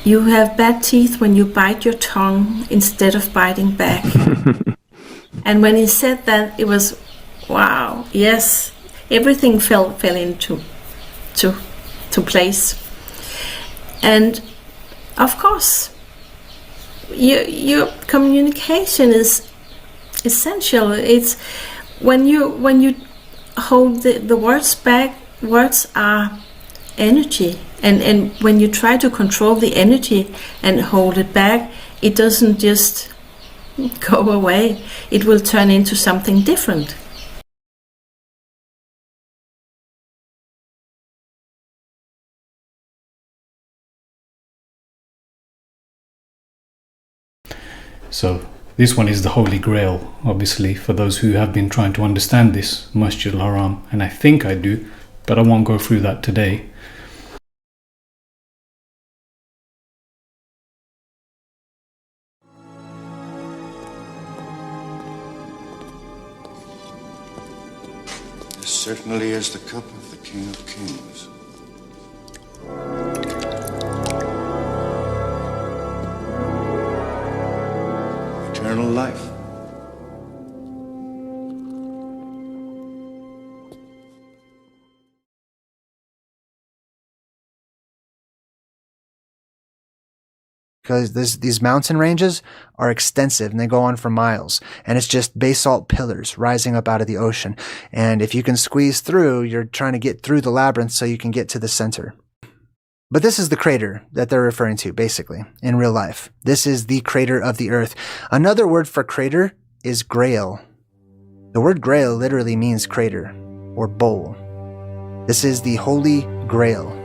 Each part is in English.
You have bad teeth when you bite your tongue instead of biting back. And when he said that, it was, wow, yes, everything fell into place. And of course, your communication is essential. It's when you hold the words back. Words are energy, and when you try to control the energy and hold it back, it doesn't just go away. It will turn into something different. So this one is the Holy Grail, obviously, for those who have been trying to understand this Masjid al-Haram, and I think I do, but I won't go through that today. This certainly is the cup of the King of Kings. Eternal life. Because these mountain ranges are extensive and they go on for miles, and it's just basalt pillars rising up out of the ocean. And if you can squeeze through, you're trying to get through the labyrinth so you can get to the center. But this is the crater that they're referring to, basically, in real life. This is the crater of the earth. Another word for crater is grail. The word grail literally means crater or bowl. This is the Holy Grail.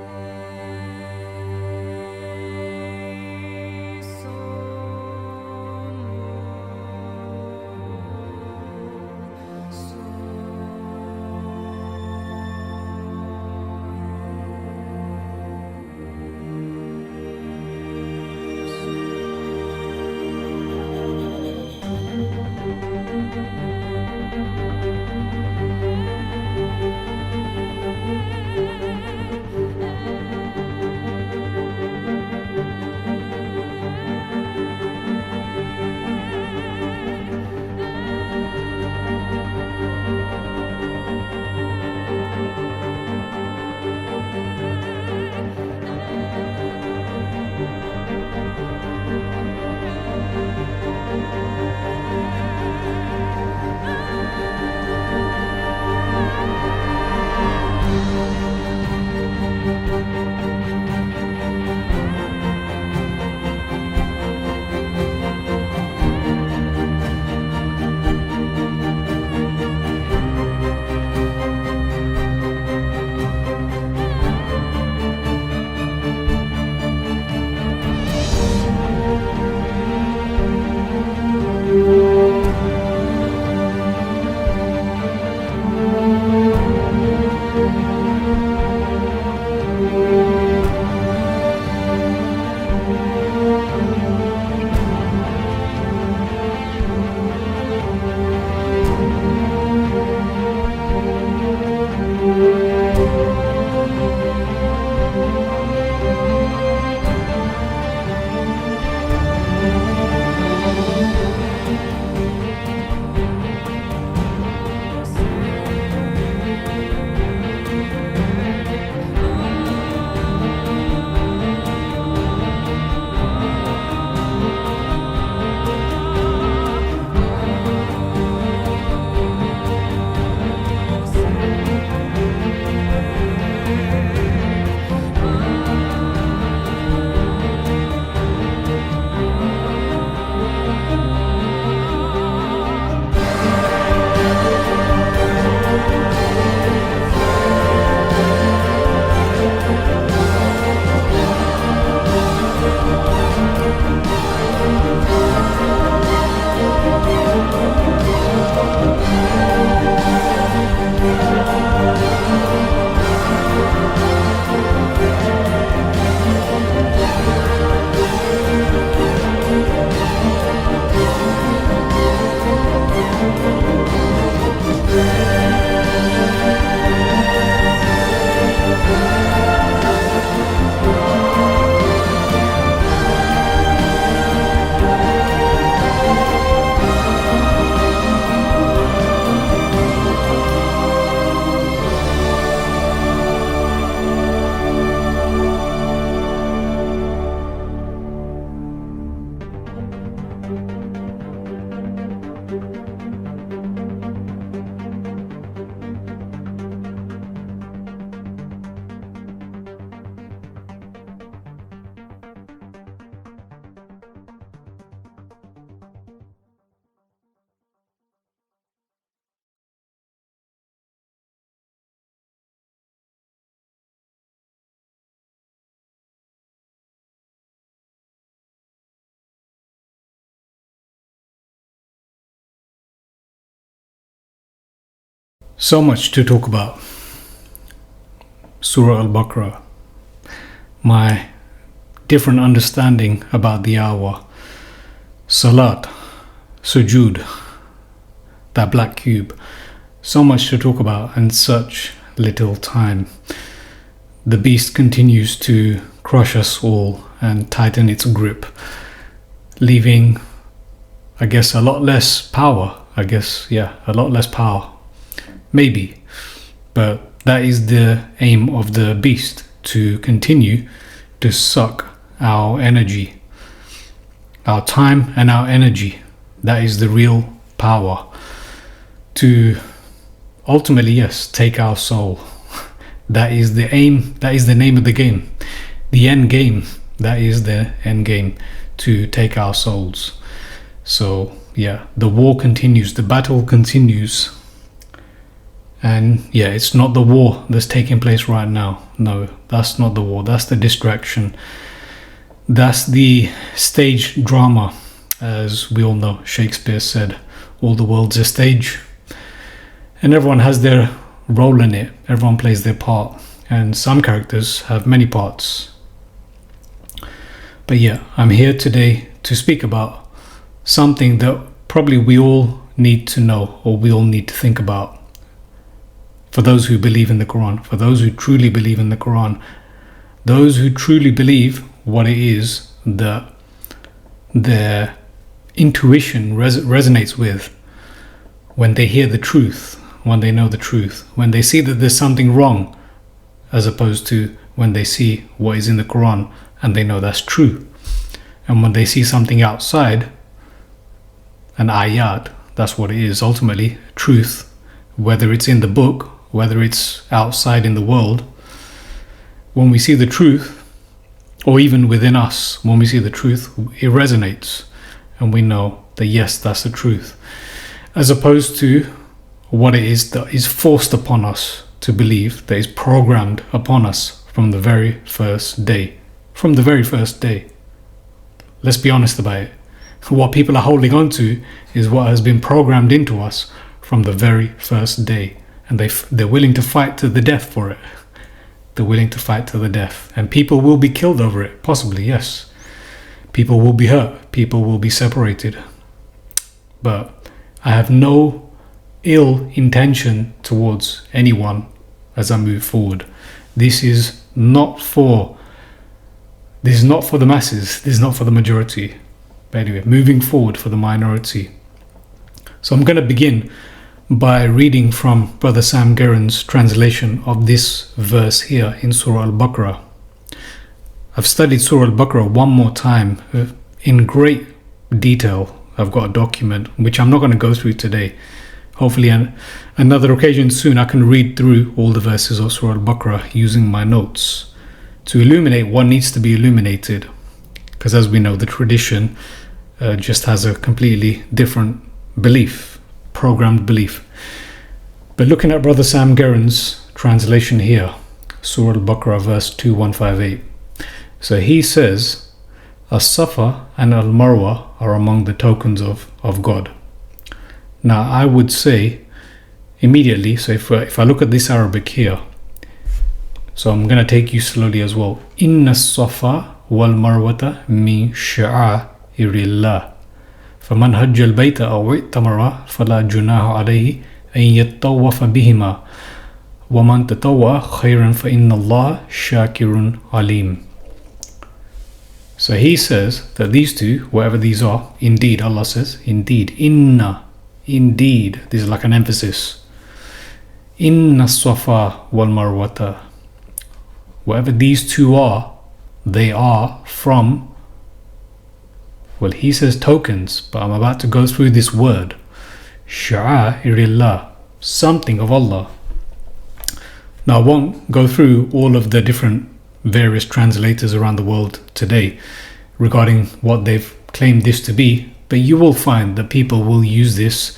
So much to talk about. Surah Al-Baqarah. My different understanding about the hour. Salat. Sujood. That black cube. So much to talk about and such little time. The beast continues to crush us all and tighten its grip, leaving, I guess, a lot less power. A lot less power. Maybe. But that is the aim of the beast, to continue to suck our energy, our time and our energy. That is the real power. To ultimately, yes, take our soul. That is the aim, that is the name of the game. The end game, that is the end game, to take our souls. So yeah, the war continues, the battle continues. And yeah, it's not the war that's taking place right now. No, that's not the war, that's the distraction. That's the stage drama. As we all know, Shakespeare said, all the world's a stage. And everyone has their role in it. Everyone plays their part. And some characters have many parts. But yeah, I'm here today to speak about something that probably we all need to know, or we all need to think about. For those who believe in the Quran, for those who truly believe in the Quran, those who truly believe what it is that their intuition resonates with when they hear the truth, when they know the truth, when they see that there's something wrong, as opposed to when they see what is in the Quran and they know that's true. And when they see something outside, an ayat, that's what it is, ultimately, truth, whether it's in the book, whether it's outside in the world. When we see the truth, or even within us, when we see the truth, it resonates, and we know that yes, that's the truth, as opposed to what it is that is forced upon us to believe, that is programmed upon us from the very first day. From the very first day. Let's be honest about it. What people are holding on to is what has been programmed into us from the very first day. And they're willing to fight to the death for it. They're willing to fight to the death. And people will be killed over it. Possibly, yes. People will be hurt. People will be separated. But I have no ill intention towards anyone as I move forward. This is not for the masses. This is not for the majority. But anyway, moving forward for the minority. So I'm going to begin by reading from Brother Sam Guerin's translation of this verse here in Surah Al-Baqarah. I've studied Surah Al-Baqarah one more time in great detail. I've got a document which I'm not going to go through today. Hopefully on another occasion soon I can read through all the verses of Surah Al-Baqarah using my notes to illuminate what needs to be illuminated. Because as we know, the tradition just has a completely different belief, programmed belief. But looking at Brother Sam Guerin's translation here, Surah Al-Baqarah verse 2158. So he says, As-Safa and Al-Marwah are among the tokens of God. Now I would say immediately, so if I look at this Arabic here, so I'm going to take you slowly as well. Inna as-Safa wal-Marwata min sha'airillah. فمن هج البيت أو اعتمر فلا جناح عليه أن يطوف بهما ومن تطوع خيرا فإن الله شاكر عليم. So he says that these two, whatever these are, indeed, Allah says, indeed, indeed, this is like an emphasis. Inna Safa wal Marwata. Whatever these two are, they are from, well, he says tokens, but I'm about to go through this word. Sha'airillah, something of Allah. Now I won't go through all of the different various translators around the world today regarding what they've claimed this to be, but you will find that people will use this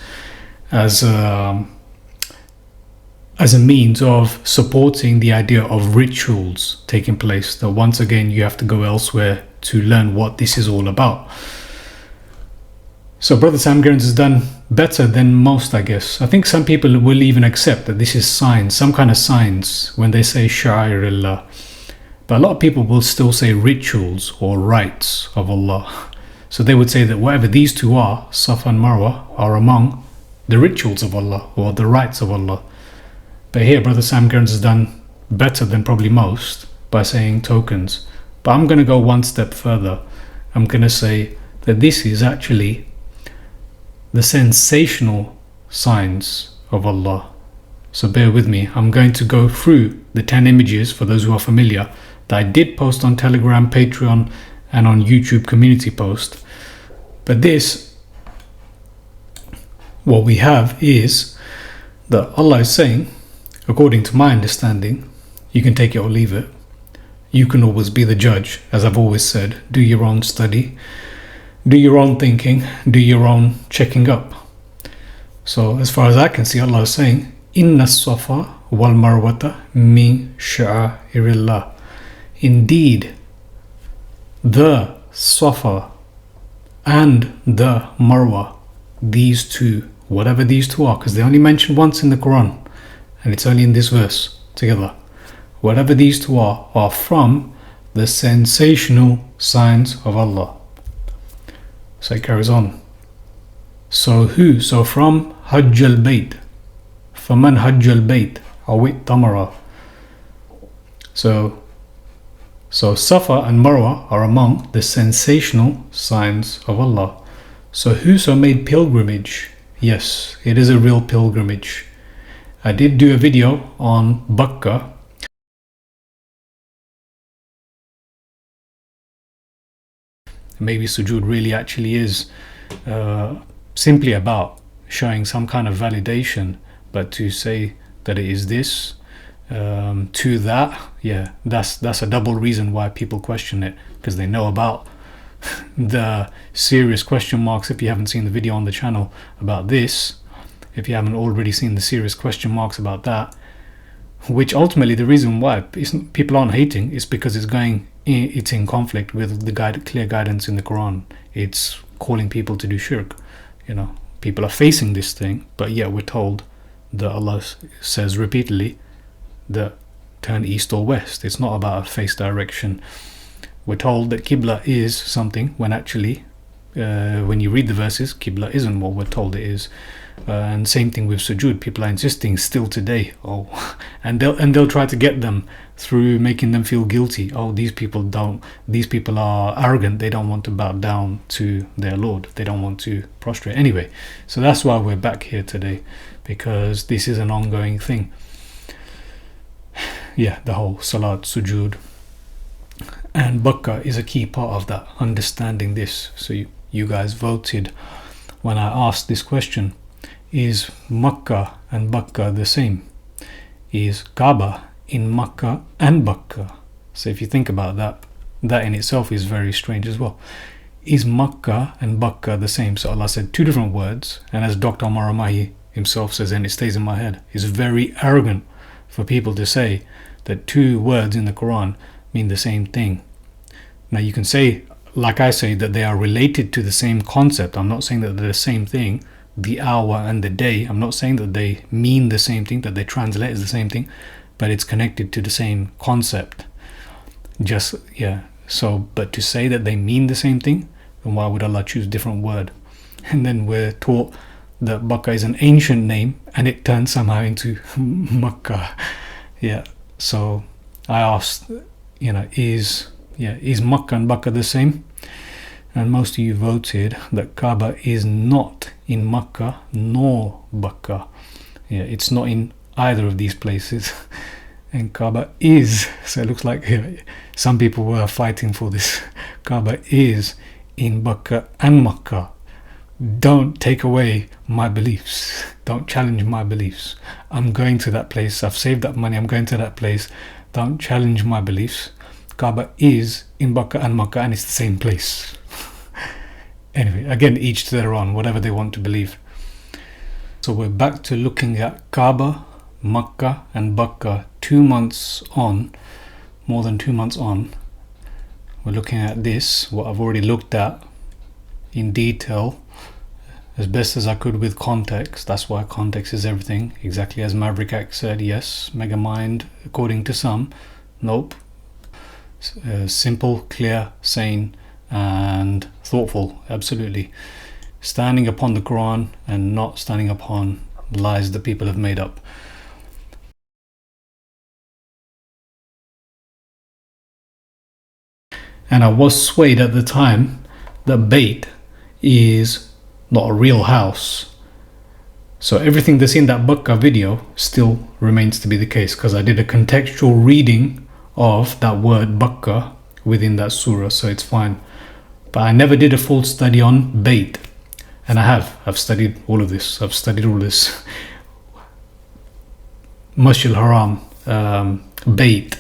as a means of supporting the idea of rituals taking place, that once again you have to go elsewhere to learn what this is all about. So Brother Sam Gerrans has done better than most, I guess. I think some people will even accept that this is science, some kind of science, when they say Sha'airullah. But a lot of people will still say rituals or rites of Allah. So they would say that whatever these two are, Safa and Marwah, are among the rituals of Allah or the rites of Allah. But here Brother Sam Gerrans has done better than probably most by saying tokens. But I'm going to go one step further. I'm going to say that this is actually the sensational signs of Allah. So bear with me. I'm going to go through the 10 images, for those who are familiar, that I did post on Telegram, Patreon, and on YouTube community post. But this, what we have is that Allah is saying, according to my understanding, you can take it or leave it. You can always be the judge, as I've always said. Do your own study, do your own thinking, do your own checking up. So as far as I can see, Allah is saying, Inna Safa wal Marwata min sha'airillah. Indeed, the Safa and the Marwa, these two, whatever these two are, because they only mentioned once in the Quran, and it's only in this verse together. Whatever these two are from the sensational signs of Allah. So it carries on. So from Hajj al-Bayt. Faman Hajj al-Bayt awit tamara. So Safa and Marwa are among the sensational signs of Allah. So whoso made pilgrimage, yes, it is a real pilgrimage. I did do a video on Bakka. Maybe sujood really actually is simply about showing some kind of validation, but to say that it is this to that, yeah, that's a double reason why people question it, because they know about the serious question marks. If you haven't seen the video on the channel about this, if you haven't already seen the serious question marks about that, which ultimately the reason why people aren't hating is because it's in conflict with the clear guidance in the Quran. It's calling people to do shirk. People are facing this thing, but yet we're told that Allah says repeatedly that turn east or west. It's not about a face direction. We're told that Qibla is something, when actually when you read the verses, Qibla isn't what we're told it is. And same thing with sujood. People are insisting still today, and they'll try to get them through making them feel guilty. These people are arrogant, they don't want to bow down to their Lord, they don't want to prostrate anyway. So that's why we're back here today, because this is an ongoing thing. Yeah, the whole salat, sujood, and Bakka is a key part of that, understanding this. So you guys voted when I asked this question: is Makkah and Bakka the same? Is Kaaba in Makkah and Bakka? So if you think about that, that in itself is very strange as well. Is Makkah and Bakka the same? So Allah said two different words, and as Dr. Omar Amahi himself says, and it stays in my head, it's very arrogant for people to say that two words in the Quran mean the same thing. Now you can say, like I say, that they are related to the same concept. I'm not saying that they're the same thing, the hour and the day. I'm not saying that they mean the same thing, that they translate as the same thing, but it's connected to the same concept. But to say that they mean the same thing, then why would Allah choose a different word? And then we're taught that Bakka is an ancient name and it turns somehow into Makkah. Yeah, so I asked, is Makkah and Bakka the same? And most of you voted that Kaaba is not in Makkah nor Bakka. Yeah, it's not in either of these places. And Kaaba is, so it looks like some people were fighting for this. Kaaba is in Bakka and Makkah. Don't take away my beliefs. Don't challenge my beliefs. I'm going to that place. I've saved that money. I'm going to that place. Don't challenge my beliefs. Kaaba is in Bakka and Makkah, and it's the same place. Anyway, again, each to their own, whatever they want to believe. So we're back to looking at Kaaba, Makkah and Bakka 2 months on, more than 2 months on. We're looking at this, what I've already looked at in detail, as best as I could with context. That's why context is everything. Exactly as Maverick X said, yes, mega mind, according to some. Nope. Simple, clear, sane, and thoughtful. Absolutely. Standing upon the Quran and not standing upon lies that people have made up. And I was swayed at the time that Bait is not a real house. So everything that's in that Bakka video still remains to be the case, because I did a contextual reading of that word Bakka within that surah, so it's fine. But I never did a full study on Bait. And I've studied all of this. I've studied all this. Masjid Haram, Bait,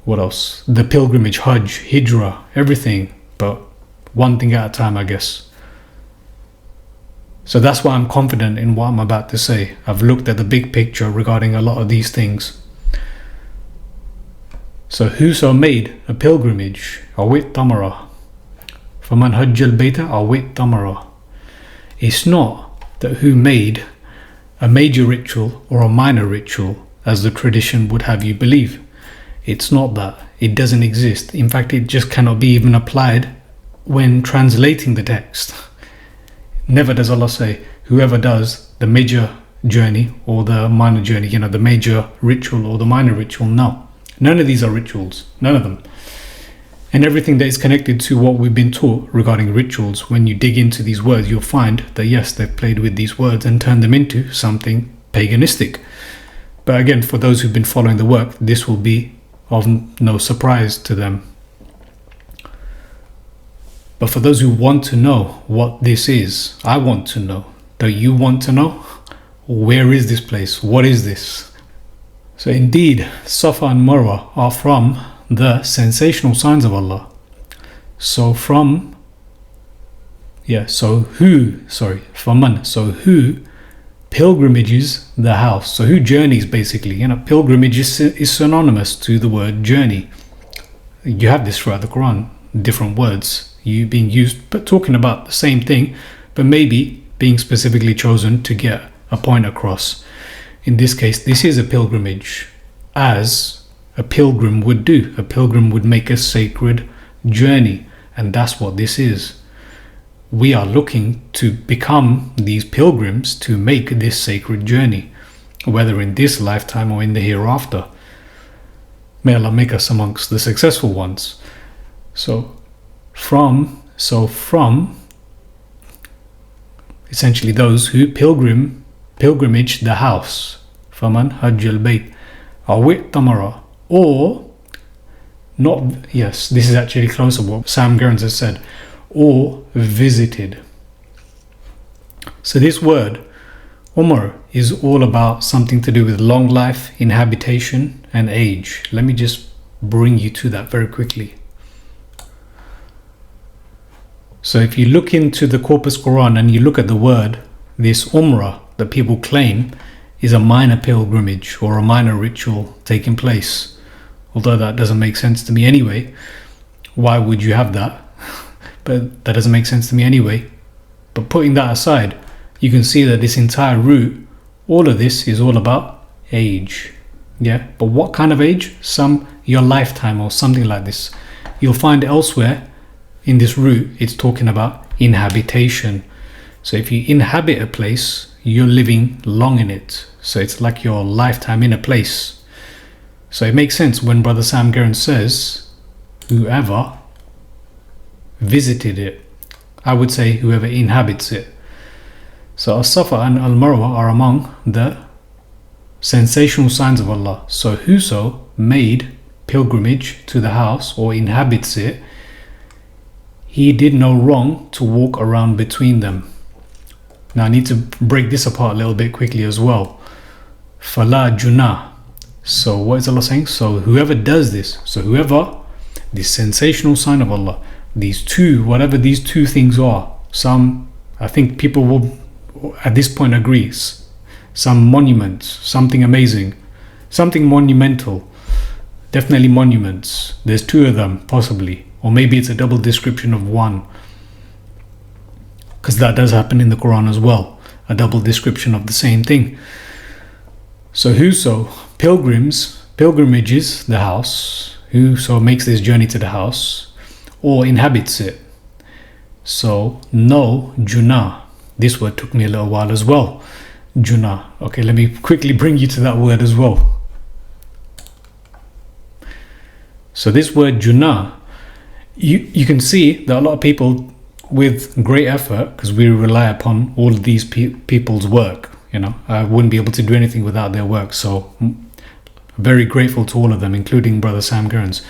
what else? The pilgrimage, Hajj, Hijrah, everything. But one thing at a time, I guess. So that's why I'm confident in what I'm about to say. I've looked at the big picture regarding a lot of these things. So whoso made a pilgrimage, awit tamara. Faman hajjal bayta awit tamara. It's not that who made a major ritual or a minor ritual, as the tradition would have you believe. It's not that. It doesn't exist. In fact, it just cannot be even applied when translating the text. Never does Allah say, whoever does the major journey or the minor journey, the major ritual or the minor ritual. No. None of these are rituals. None of them. And everything that is connected to what we've been taught regarding rituals, when you dig into these words, you'll find that yes, they've played with these words and turned them into something paganistic. But again, for those who've been following the work, this will be of no surprise to them. But for those who want to know what this is, I want to know. Do you want to know? Where is this place? What is this? So indeed, Safa and Marwah are from the sensational signs of Allah. So faman, who pilgrimages the house. So who journeys basically. Pilgrimage is synonymous to the word journey. You have this throughout the Quran, different words you being used, but talking about the same thing, but maybe being specifically chosen to get a point across. In this case, this is a pilgrimage, as a pilgrim would do. A pilgrim would make a sacred journey, and that's what this is. We are looking to become these pilgrims to make this sacred journey, whether in this lifetime or in the hereafter. May Allah make us amongst the successful ones. So from essentially those who pilgrimage the house. Faman hajjal bayt awit tamara, or not. Yes, this is actually closer what Sam Gerns has said, or visited. So this word Umar is all about something to do with long life, inhabitation and age. Let me just bring you to that very quickly. So if you look into the Corpus Quran and you look at the word, this Umrah that people claim is a minor pilgrimage or a minor ritual taking place. Although that doesn't make sense to me anyway. Why would you have that? But that doesn't make sense to me anyway. But putting that aside, you can see that this entire route, all of this is all about age. Yeah, but what kind of age? Your lifetime or something like this. You'll find elsewhere in this route, it's talking about inhabitation. So if you inhabit a place, you're living long in it. So it's like your lifetime in a place. So it makes sense when Brother Sam Gerns says, whoever visited it. I would say whoever inhabits it. So As-Safa and Al-Marwah are among the sensational signs of Allah. So whoso made pilgrimage to the house or inhabits it, he did no wrong to walk around between them. Now I need to break this apart a little bit quickly as well. Fala junah. So what is Allah saying? So whoever does this, this sensational sign of Allah, whatever these two things are, I think people will at this point agree, some monument, something amazing, something monumental, definitely monuments. There's two of them possibly, or maybe it's a double description of one. because that does happen in the Quran as well, a double description of the same thing. So whoso pilgrimages the house, whoso makes this journey to the house or inhabits it. So no junah. This word took me a little while as well. Junah. Okay, let me quickly bring you to that word as well. So this word junah, you can see that a lot of people with great effort, because we rely upon all of these people's work, I wouldn't be able to do anything without their work, so very grateful to all of them, including Brother Sam Gerns.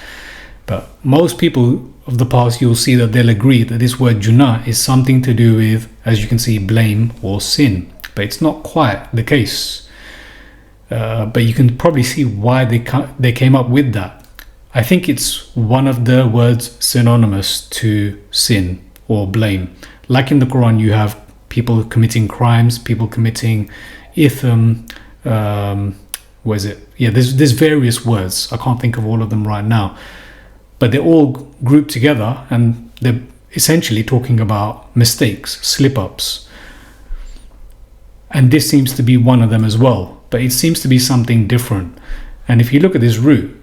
But most people of the past, you'll see that they'll agree that this word junah is something to do with, as you can see, blame or sin. But it's not quite the case. But you can probably see why they came up with that. I think it's one of the words synonymous to sin or blame. Like in the Quran, you have people committing crimes, people committing ithm. What is it? Yeah, there's various words. I can't think of all of them right now. But they're all grouped together and they're essentially talking about mistakes, slip-ups. And this seems to be one of them as well. But it seems to be something different. And if you look at this root,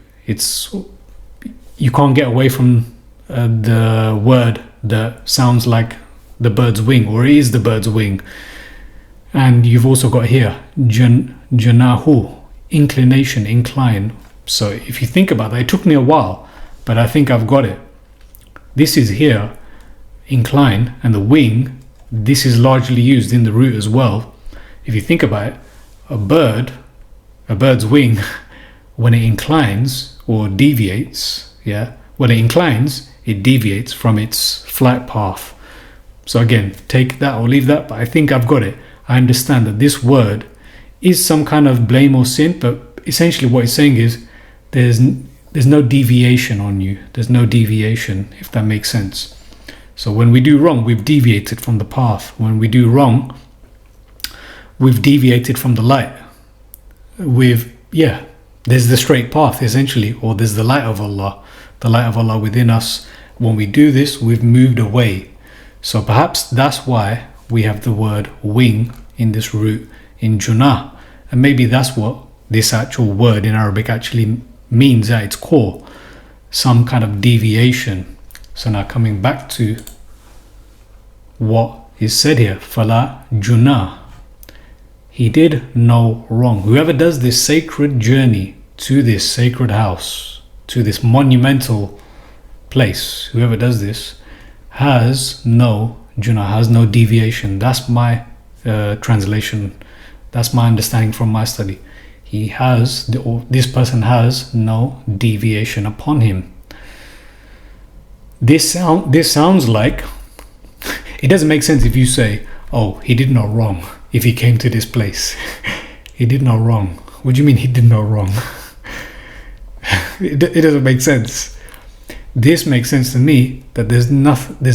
you can't get away from the word that sounds like the bird's wing, or it is the bird's wing. And you've also got here, janahu, inclination, incline. So if you think about that, it took me a while, but I think I've got it. This is here, incline, and the wing, this is largely used in the root as well. If you think about it, a bird's wing, when it inclines or deviates, when it inclines, it deviates from its flight path. So again, take that or leave that, but I think I've got it. I understand that this word is some kind of blame or sin, but essentially what it's saying is there's no deviation on you. There's no deviation, if that makes sense. So when we do wrong, we've deviated from the path. When we do wrong, we've deviated from the light. There's the straight path essentially, or there's the light of Allah within us. When we do this, we've moved away. So perhaps that's why we have the word wing in this root in junah. And maybe that's what this actual word in Arabic actually means at its core, some kind of deviation. So now coming back to what is said here, fala junah, he did no wrong. Whoever does this sacred journey to this sacred house, to this monumental place, whoever does this has no junah, has no deviation. That's my translation. That's my understanding from my study. This person has no deviation upon him. This sounds like it doesn't make sense if you say, oh, he did no wrong if he came to this place. He did no wrong. What do you mean he did no wrong? It doesn't make sense. This makes sense to me that there's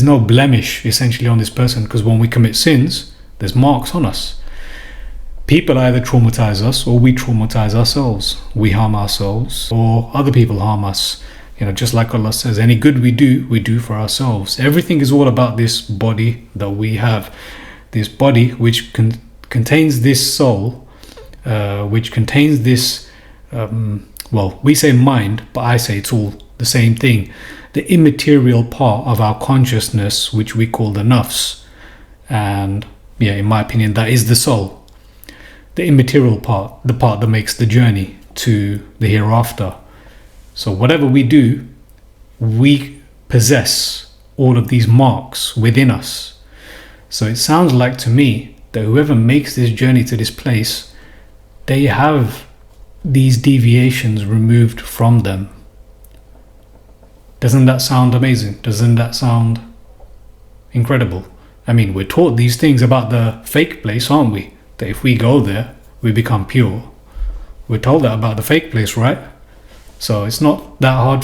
no blemish essentially on this person, because when we commit sins, there's marks on us. People either traumatize us or we traumatize ourselves. We harm ourselves or other people harm us. Just like Allah says, any good we do for ourselves. Everything is all about this body that we have. This body which contains this soul, which contains this, we say mind, but I say it's all the same thing. The immaterial part of our consciousness, which we call the nafs. And in my opinion, that is the soul. The immaterial part, the part that makes the journey to the hereafter. So whatever we do, we possess all of these marks within us. So it sounds like to me that whoever makes this journey to this place, they have these deviations removed from them. Doesn't that sound amazing? Doesn't that sound incredible? I mean, we're taught these things about the fake place, aren't we? That if we go there, we become pure. We're told that about the fake place, right? So it's not that hard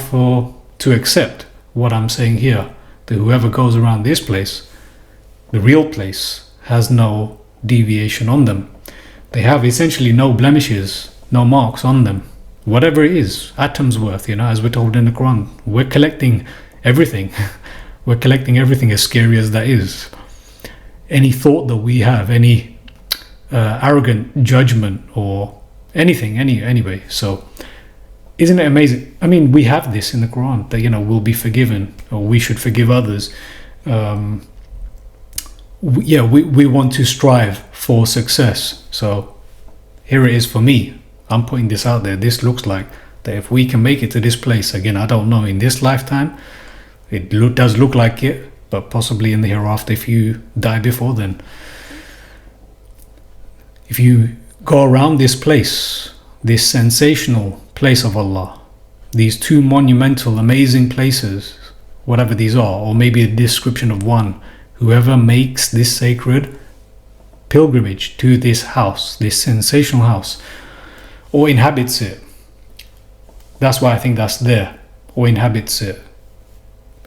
to accept what I'm saying here, that whoever goes around this place, the real place, has no deviation on them. They have essentially no blemishes, no marks on them. Whatever it is, atoms worth, as we're told in the Quran. We're collecting everything. We're collecting everything, as scary as that is. any thought that we have, any arrogant judgment or anything, anyway. So isn't it amazing? I mean, we have this in the Quran that, we'll be forgiven, or we should forgive others. We want to strive for success. So here it is for me. I'm putting this out there. This looks like that if we can make it to this place, again, I don't know, in this lifetime, it does look like it, but possibly in the hereafter, if you die before then. If you go around this place, this sensational place of Allah, these two monumental, amazing places, whatever these are, or maybe a description of one, whoever makes this sacred pilgrimage to this house, this sensational house, or inhabits it, that's why I think that's there, or inhabits it.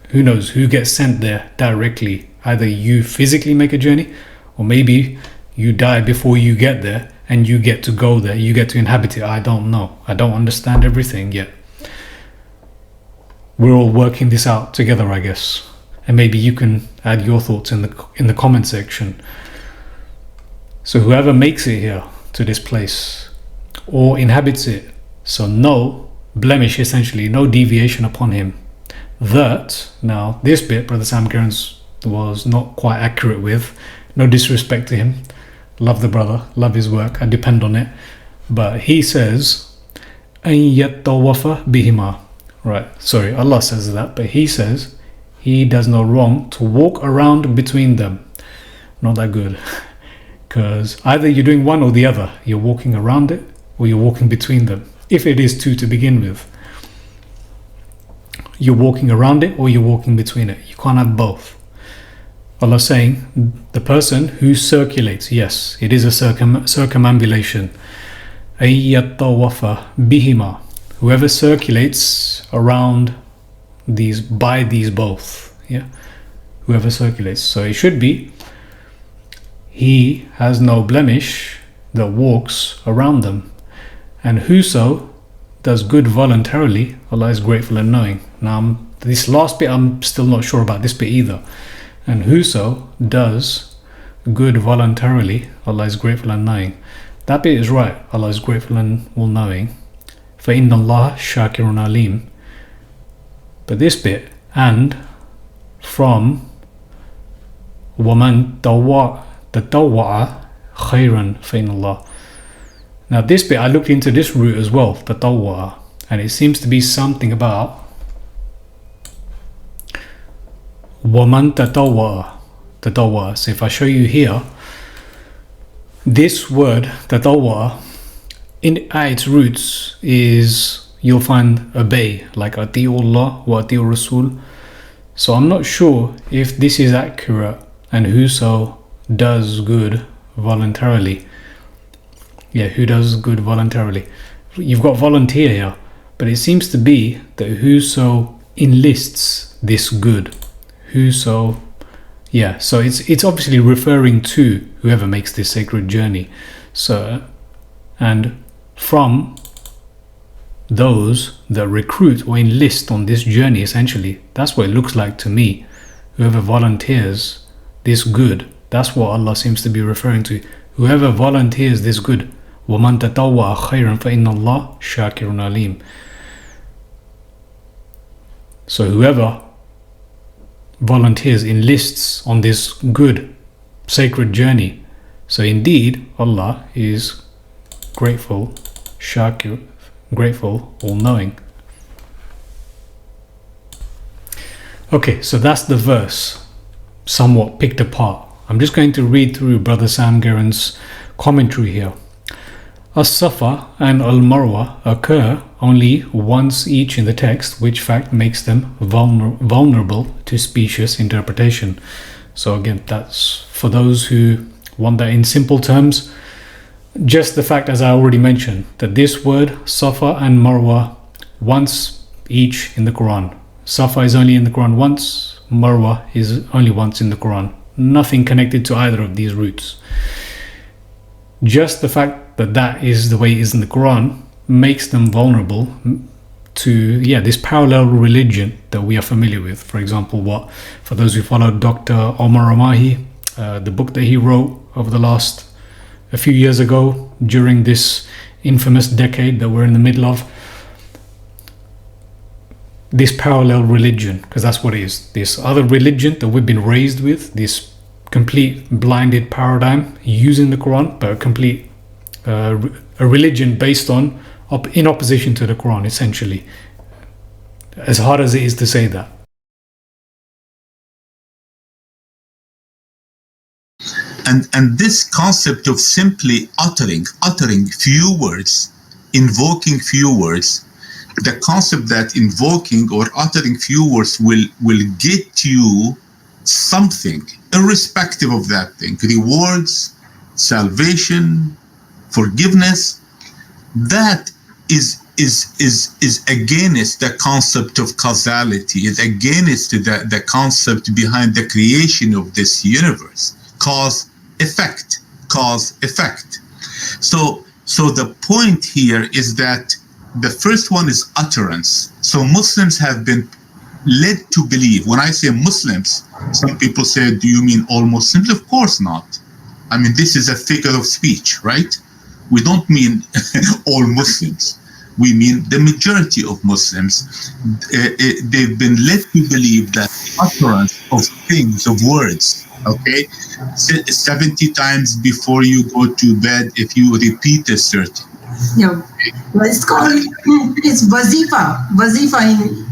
Who knows who gets sent there directly? Either you physically make a journey, or maybe you die before you get there and you get to go there, you get to inhabit it. I don't know. I don't understand everything yet. We're all working this out together, I guess. And maybe you can add your thoughts in the comment section. So whoever makes it here to this place or inhabits it, so no blemish, essentially, no deviation upon him. Now this bit Brother Sam Gerrans was not quite accurate with. No disrespect to him. Love the brother, love his work, I depend on it. But he says, أَن يَطَّوَّفَ بِهِمَا. Right, sorry, Allah says that, but he says he does no wrong to walk around between them. Not that good. Because either you're doing one or the other. You're walking around it or you're walking between them. If it is two to begin with. You're walking around it or you're walking between it. You can't have both. Allah saying, the person who circulates, yes, it is a circumambulation. أَيَّطَّوَّفَ بِهِمَا. Whoever circulates around these, by these both. Yeah, whoever circulates. So it should be, he has no blemish that walks around them. And whoso does good voluntarily, Allah is grateful and knowing. Now, this last bit, I'm still not sure about this bit either. And whoso does good voluntarily, Allah is grateful and knowing. That bit is right. Allah is grateful and all-knowing. فَإِنَّ اللَّهَ شَاكِرٌ عَلِيمٌ. But this bit, and from وَمَنْ تَطَوَّعَ خَيْرًا فَإِنَّ اللَّهَ. Now this bit, I looked into this root as well, تَطَوَّعَ, and it seems to be something about وَمَنْ تَطَوَّعَ. So if I show you here, this word تَطَوَّعَ, at its roots is, you'll find obey, like أَطِيعُ اللَّهِ وَأَطِيعُ الرَّسُولِ. So I'm not sure if this is accurate, and whoso does good voluntarily. Yeah, who does good voluntarily. You've got volunteer here, but it seems to be that whoso enlists this good. Whoso, yeah, so it's obviously referring to whoever makes this sacred journey. So, and from those that recruit or enlist on this journey, essentially, that's what it looks like to me. Whoever volunteers this good, that's what Allah seems to be referring to. Whoever volunteers this good, وَمَنْ تَطَوَّعَ خَيْرًا فَإِنَّ اللَّهَ شَاكِرٌ عَلِيمٌ. So whoever volunteers, enlists on this good sacred journey, so indeed Allah is grateful, shakir, grateful, all-knowing. Okay, so that's the verse, somewhat picked apart. I'm just going to read through Brother Sam Gerrans' commentary here. As-Safa and Al-Marwah occur only once each in the text, which fact makes them vulnerable to specious interpretation. So again, that's for those who want that in simple terms. Just the fact, as I already mentioned, that this word Safa and Marwah once each in the Quran. Safa is only in the Quran once, Marwah is only once in the Quran. Nothing connected to either of these roots. Just the fact that that is the way it is in the Quran makes them vulnerable to this parallel religion that we are familiar with. For example, for those who follow Dr. Omar Amahi, the book that he wrote over the last a few years ago during this infamous decade that we're in the middle of. This parallel religion, because that's what it is. This other religion that we've been raised with, this complete blinded paradigm using the Quran, but a complete a religion based on in opposition to the Quran, essentially. As hard as it is to say that. And this concept of simply uttering few words, invoking few words, the concept that invoking or uttering few words will get you something, irrespective of that thing, rewards, salvation, forgiveness, that is against the concept of causality, is against the concept behind the creation of this universe. Cause effect. So the point here is that the first one is utterance. So Muslims have been led to believe. When I say Muslims, some people say, do you mean all Muslims? Of course not. I mean, this is a figure of speech, right? We don't mean all Muslims. We mean the majority of Muslims. They've been led to believe that utterance of things, of words, okay, 70 times before you go to bed, if you repeat a certain. Yeah, well, it's wazifa. Wazifa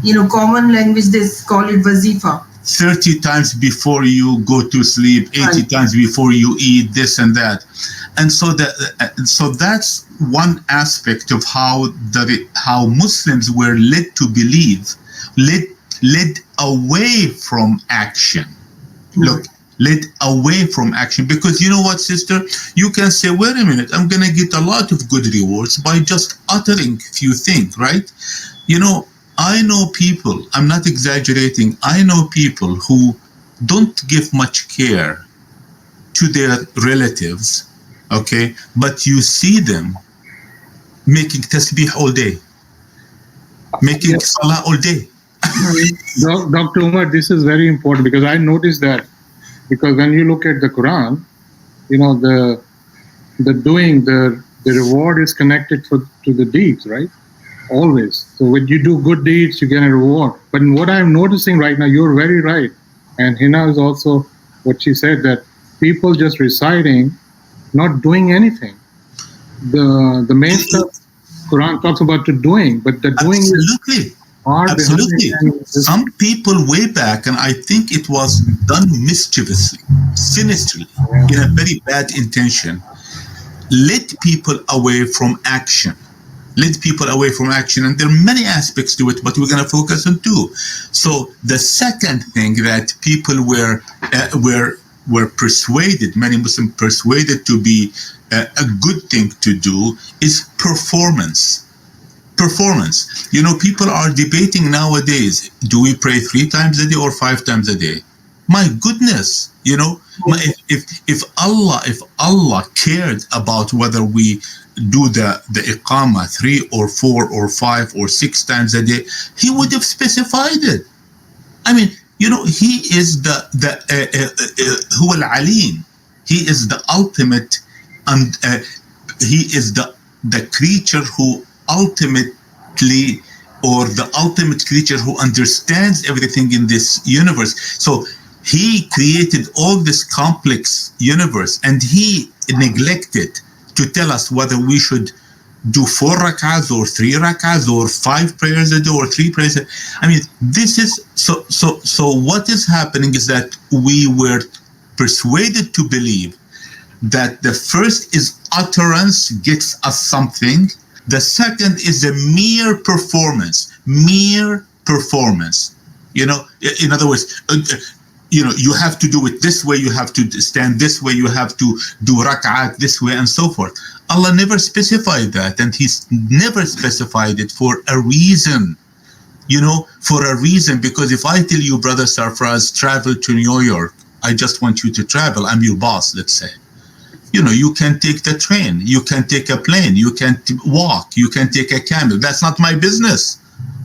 in common language they call it wazifa. 30 times before you go to sleep, 80 right. times before you eat, this and that. And so that's one aspect of how Muslims were led to believe, led away from action. Look, led away from action. Because you know what, sister? You can say, wait a minute, I'm going to get a lot of good rewards by just uttering few things, right? You know, I know people, I'm not exaggerating, I know people who don't give much care to their relatives, okay? But you see them making tasbih all day, making salah all day. Dr. Umar, this is very important because I noticed that because when you look at the Quran, you know, the reward is connected to the deeds, right? Always. So when you do good deeds, you get a reward. But what I'm noticing right now, you're very right. And Hina is also what she said, that people just reciting, not doing anything. The main stuff Quran talks about to doing, but the doing is hard. Absolutely. Some people way back, and I think it was done mischievously, sinisterly, in a very bad intention, led people away from action. And there are many aspects to it, but we're going to focus on two. So the second thing that people were persuaded, many Muslims persuaded to be a good thing to do, is performance. You know, people are debating nowadays, do we pray 3 times a day or 5 times a day? My goodness, you know, if Allah cared about whether we do the iqamah 3 or 4 or 5 or 6 times a day, He would have specified it. I mean, you know, He is the Huwa al-Alim. He is the ultimate, and He is the creature who ultimately, or the ultimate creature who understands everything in this universe. So He created all this complex universe, and He neglected to tell us whether we should do 4 rak'ahs or 3 rak'ahs or 5 prayers a day or 3 prayers a day. I mean, this is so what is happening is that we were persuaded to believe that the first is utterance, gets us something. The second is a mere performance. You know, in other words, you know, you have to do it this way, you have to stand this way, you have to do rak'at this way, and so forth. Allah never specified that, and He's never specified it for a reason. You know, for a reason, because if I tell you, Brother Sarfraz, travel to New York, I just want you to travel, I'm your boss, let's say. You know, you can take the train, you can take a plane, you can walk, you can take a camel. That's not my business.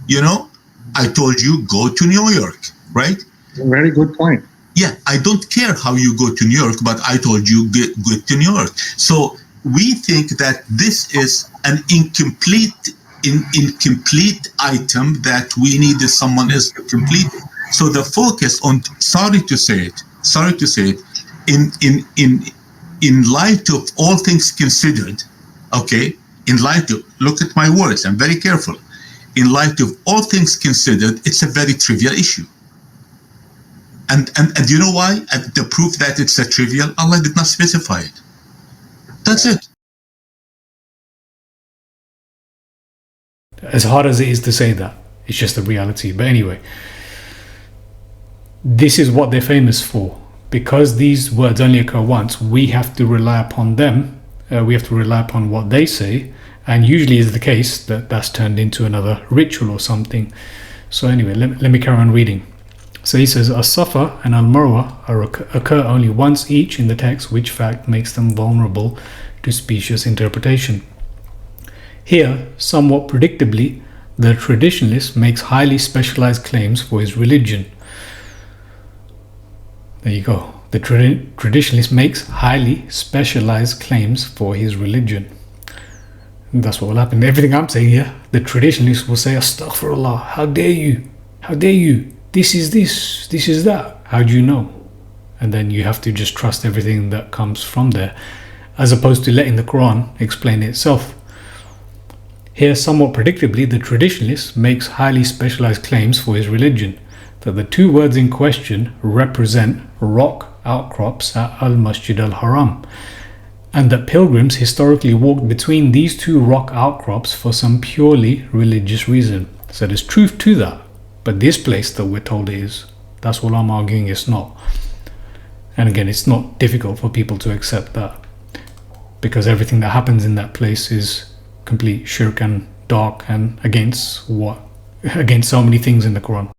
You know, I told you, go to New York, right? Very good point. Yeah, I don't care how you go to New York, but I told you get to New York. So we think that this is an incomplete item that we needed someone else to complete. So the focus on, sorry to say it, in light of all things considered, okay, in light of, look at my words, I'm very careful. In light of all things considered, it's a very trivial issue. And you know why? The proof that it's a trivial, Allah did not specify it. That's it. As hard as it is to say that, it's just the reality. But anyway, this is what they're famous for. Because these words only occur once, we have to rely upon them. We have to rely upon what they say. And usually is the case that that's turned into another ritual or something. So anyway, let me carry on reading. So he says, As-Safa and Al-Marwah occur only once each in the text, which fact makes them vulnerable to specious interpretation. Here, somewhat predictably, the traditionalist makes highly specialized claims for his religion. There you go. The traditionalist makes highly specialized claims for his religion. And that's what will happen. Everything I'm saying here, the traditionalist will say, Astaghfirullah, how dare you? How dare you? This is this is that. How do you know? And then you have to just trust everything that comes from there, as opposed to letting the Quran explain itself. Here, somewhat predictably, the traditionalist makes highly specialized claims for his religion, that the two words in question represent rock outcrops at Al-Masjid al-Haram, and that pilgrims historically walked between these two rock outcrops for some purely religious reason. So there's truth to that. But this place that we're told is, that's what I'm arguing it's not. And again, it's not difficult for people to accept that, because everything that happens in that place is complete shirk and dark and against so many things in the Quran.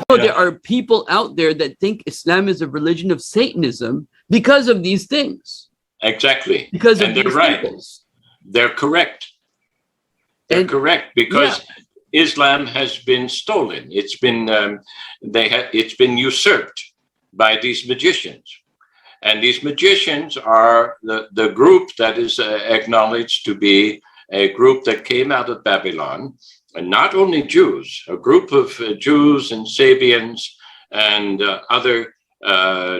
There are people out there that think Islam is a religion of Satanism because of these things. Exactly. Because of and they're these right. Peoples. They're correct. They're correct because Islam has been stolen. It's been it's been usurped by these magicians, and these magicians are the group that is acknowledged to be a group that came out of Babylon. And not only Jews, a group of Jews and Sabians and other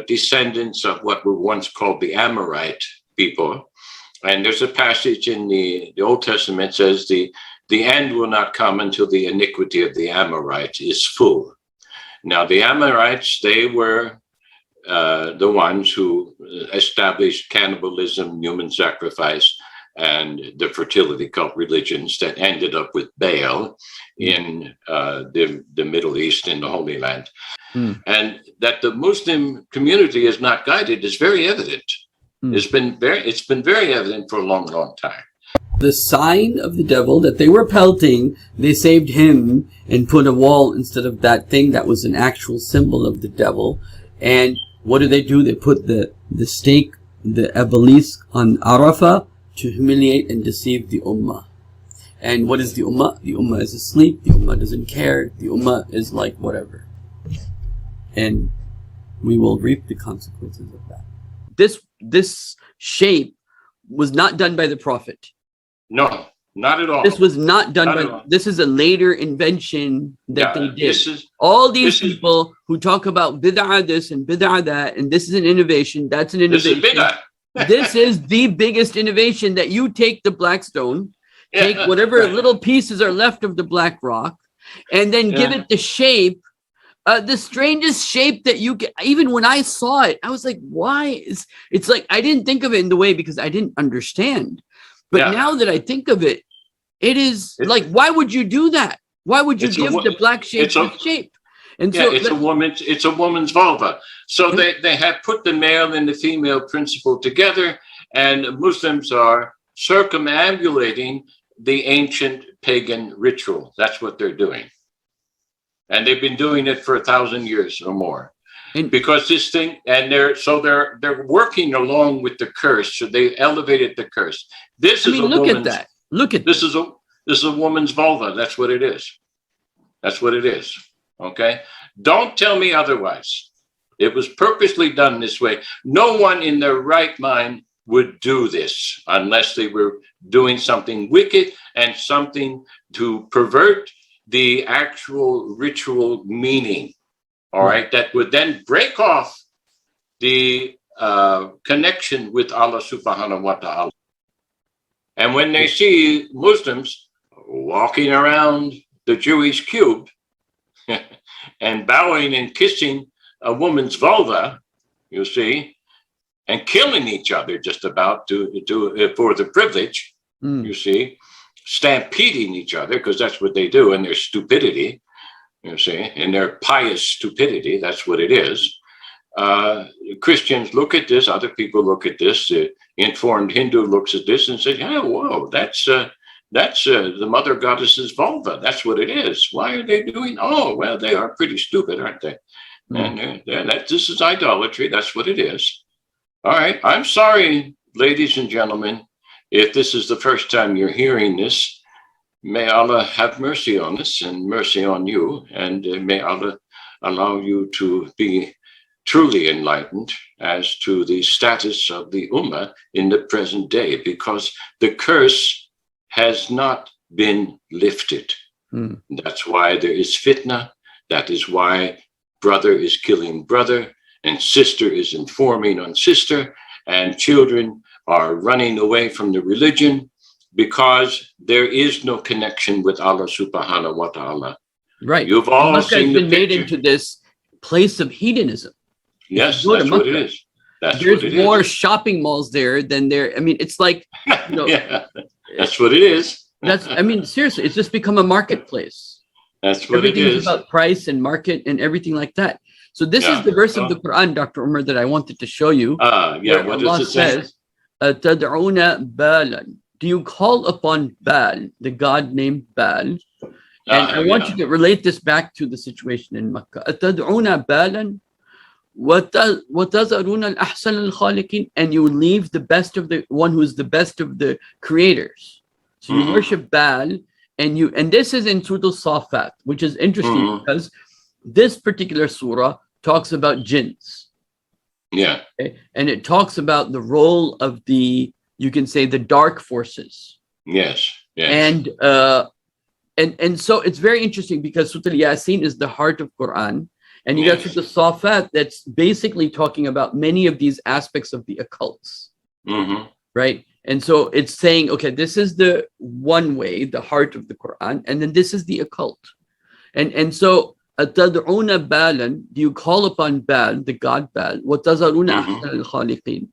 descendants of what were once called the Amorite people. And there's a passage in the Old Testament that says the end will not come until the iniquity of the Amorites is full. Now, the Amorites, they were the ones who established cannibalism, human sacrifice, and the fertility cult religions that ended up with Baal in the Middle East, in the Holy Land. And that the Muslim community is not guided is very evident. It's been very evident for a long, long time. The sign of the devil that they were pelting, they saved him and put a wall instead of that thing that was an actual symbol of the devil. And what do? They put the stake, the obelisk on Arafah, to humiliate and deceive the Ummah. And what is the Ummah? The Ummah is asleep. The Ummah doesn't care. The Ummah is like whatever. And we will reap the consequences of that. This shape was not done by the Prophet. No. Not at all. This was not done Not at by. all. This is a later invention that they did. This is All these people who talk about bid'ah this and bid'ah that, and this is an innovation, that's an this is innovation. bid'ah. This is the biggest innovation, that you take the black stone, take whatever little pieces are left of the black rock, and then give it the shape, the strangest shape that you get. Even when I saw it, I was like, why? It's like, I didn't think of it in the way because I didn't understand. But now that I think of it, it's like, why would you do that? Why would you give the black shape this shape? And so it's a woman's vulva. So they have put the male and the female principle together, and Muslims are circumambulating the ancient pagan ritual. That's what they're doing. And they've been doing it for 1,000 years or more. Because this thing, and they're working along with the curse. So they elevated the curse. Look at that. Look at this. This is a woman's vulva. That's what it is. That's what it is. Okay. Don't tell me otherwise. It was purposely done this way. No one in their right mind would do this unless they were doing something wicked and something to pervert the actual ritual meaning. All right. That would then break off the connection with Allah subhanahu wa ta'ala. And when they see Muslims walking around the Jewish cube and bowing and kissing a woman's vulva, you see, and killing each other just about for the privilege, you see, stampeding each other, because that's what they do in their stupidity, you see, in their pious stupidity. That's what it is. Christians look at this, other people look at this, the informed Hindu looks at this and says, yeah, whoa, that's the mother goddess's vulva. That's what it is. Why are they doing? Oh, well, they are pretty stupid, aren't they? And this is idolatry. That's what it is. All right. I'm sorry, ladies and gentlemen, if this is the first time you're hearing this. May Allah have mercy on us and mercy on you, and may Allah allow you to be truly enlightened as to the status of the Ummah in the present day, because the curse has not been lifted. That's why there is fitna. That is why brother is killing brother, and sister is informing on sister, and children are running away from the religion, because there is no connection with Allah subhanahu wa ta'ala. Right. You've all Makkah seen has been made into this place of hedonism. Yes, that's what it is. There's more shopping malls there than there. I mean, it's like, yeah, that's what it is. Seriously, it's just become a marketplace. That's what it is. Everything's about price and market and everything like that. So this is the verse of the Quran, Dr. Umar, that I wanted to show you. What Allah does it say? says, "Tad'una Balan." Do you call upon Baal, the god named Baal? And I want you to relate this back to the situation in Makkah. أَتَدْعُونَ بَالًا وَتَذَرُونَ الْأَحْسَنَ الْخَالِقِينَ. And you leave the best of the one who is the best of the creators. So you worship Baal, and this is in Surah Al-Safat, which is interesting because this particular surah talks about jinns. Yeah. Okay? And it talks about the role of you can say the dark forces. Yes. And so it's very interesting because Surah Al-Yasin is the heart of Quran, and you got Surah Al-Safat that's basically talking about many of these aspects of the occults, right? And so it's saying, okay, this is the one way, the heart of the Quran, and then this is the occult, and so أَتَدْعُونَ بَالًا, do you call upon Baal, the god Baal, وَتَذَرُونَ أَحْسَنَ الْخَالِقِينَ.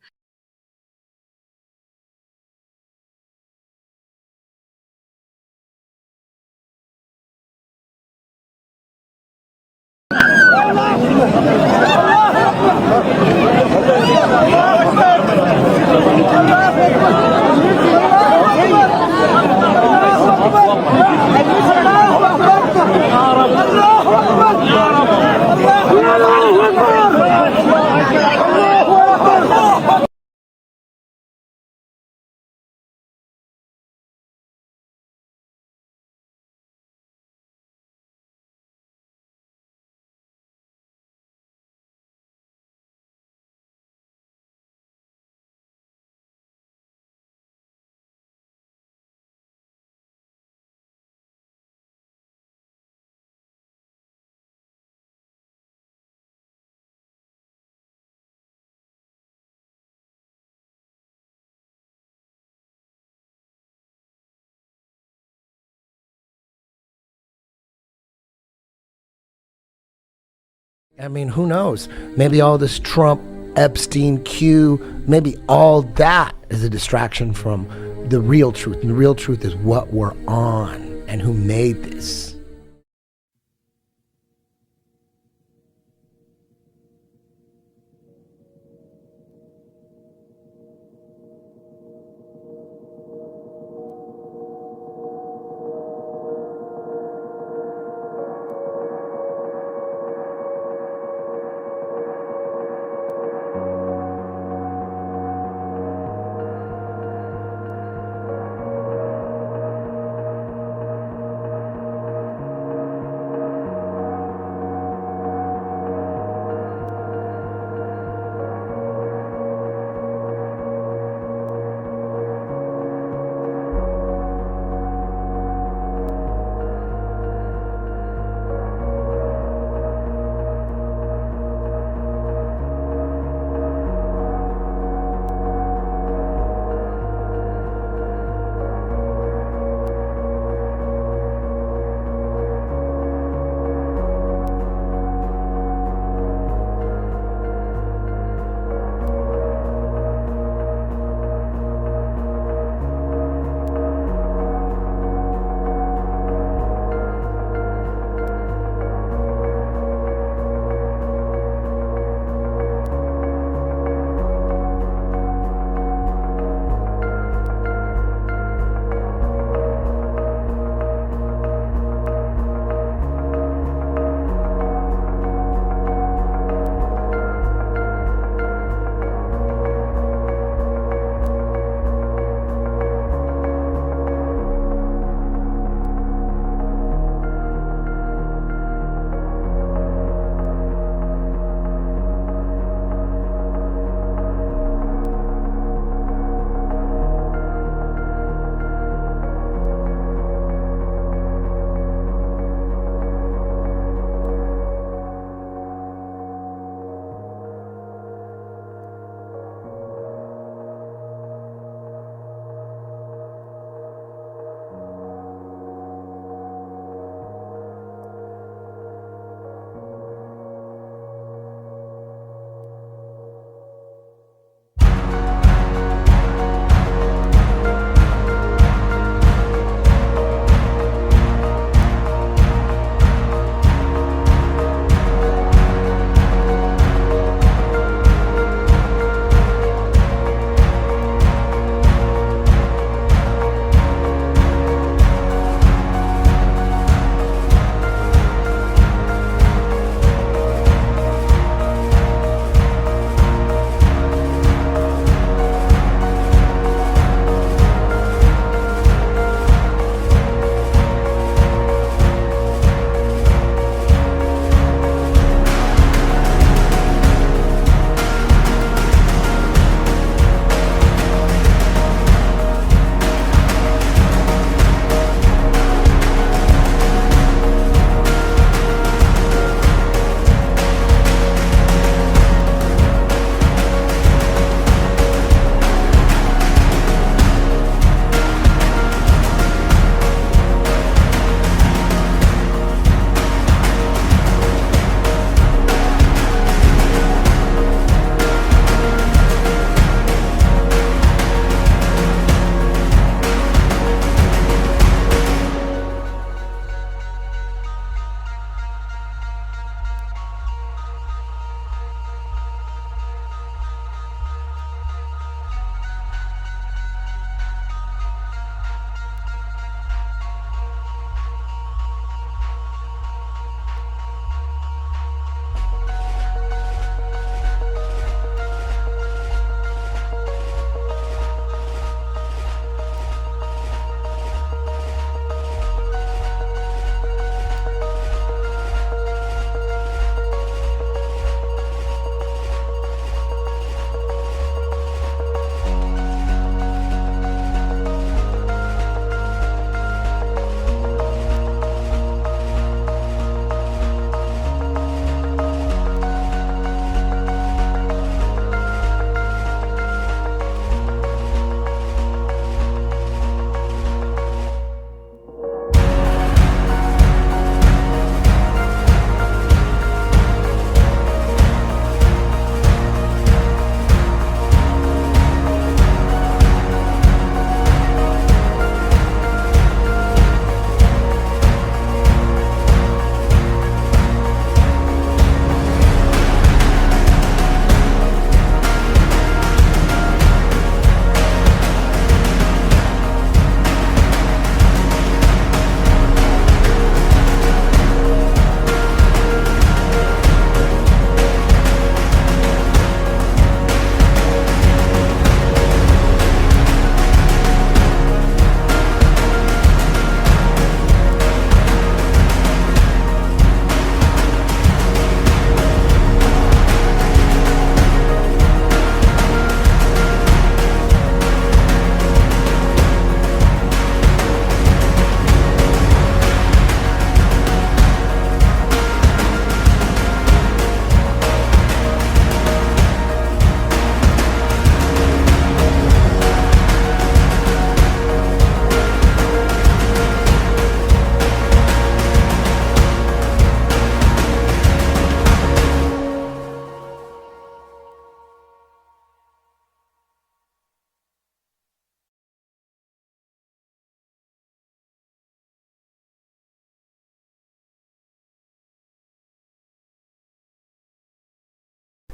I mean, who knows? Maybe all this Trump, Epstein, Q, maybe all that is a distraction from the real truth. And the real truth is what we're on and who made this.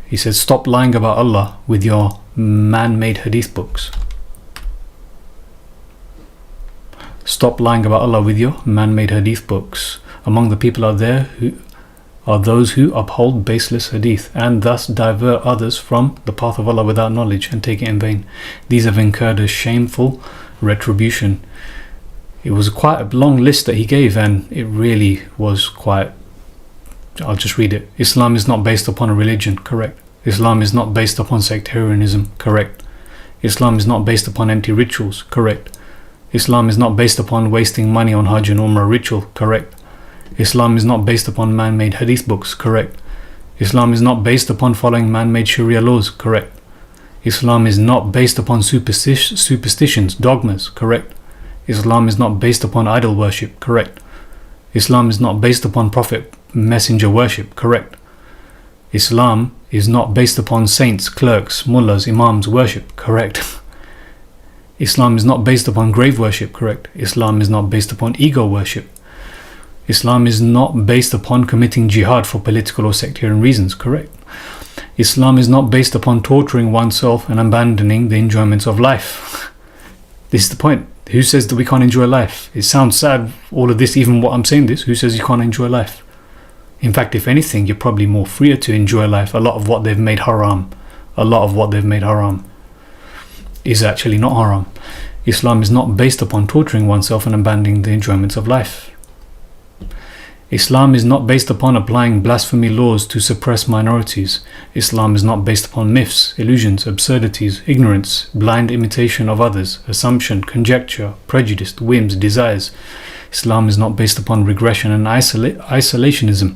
He said, stop lying about Allah with your man-made hadith books. Stop lying about Allah with your man-made hadith books. Among the people are those who uphold baseless hadith and thus divert others from the path of Allah without knowledge and take it in vain. These have incurred a shameful retribution. It was quite a long list that he gave, and it really was quite... I'll just read it. Islam is not based upon a religion, correct. Islam is not based upon sectarianism, correct. Islam is not based upon empty rituals, correct. Islam is not based upon wasting money on Hajj and Umrah ritual, correct. Islam is not based upon man-made hadith books, correct. Islam is not based upon following man-made Sharia laws, correct. Islam is not based upon superstitions, dogmas, correct. Islam is not based upon idol worship, correct. Islam is not based upon prophet messenger worship, correct. Islam is not based upon saints, clerks, mullahs, imams worship, correct. Islam is not based upon grave worship, correct. Islam is not based upon ego worship. Islam is not based upon committing jihad for political or sectarian reasons, correct. Islam is not based upon torturing oneself and abandoning the enjoyments of life. This is the point. Who says that we can't enjoy life? It sounds sad, all of this, even what I'm saying this. Who says you can't enjoy life? In fact, if anything, you're probably more freer to enjoy life. A lot of what they've made haram, is actually not haram. Islam is not based upon torturing oneself and abandoning the enjoyments of life. Islam is not based upon applying blasphemy laws to suppress minorities. Islam is not based upon myths, illusions, absurdities, ignorance, blind imitation of others, assumption, conjecture, prejudice, whims, desires. Islam is not based upon regression and isolationism.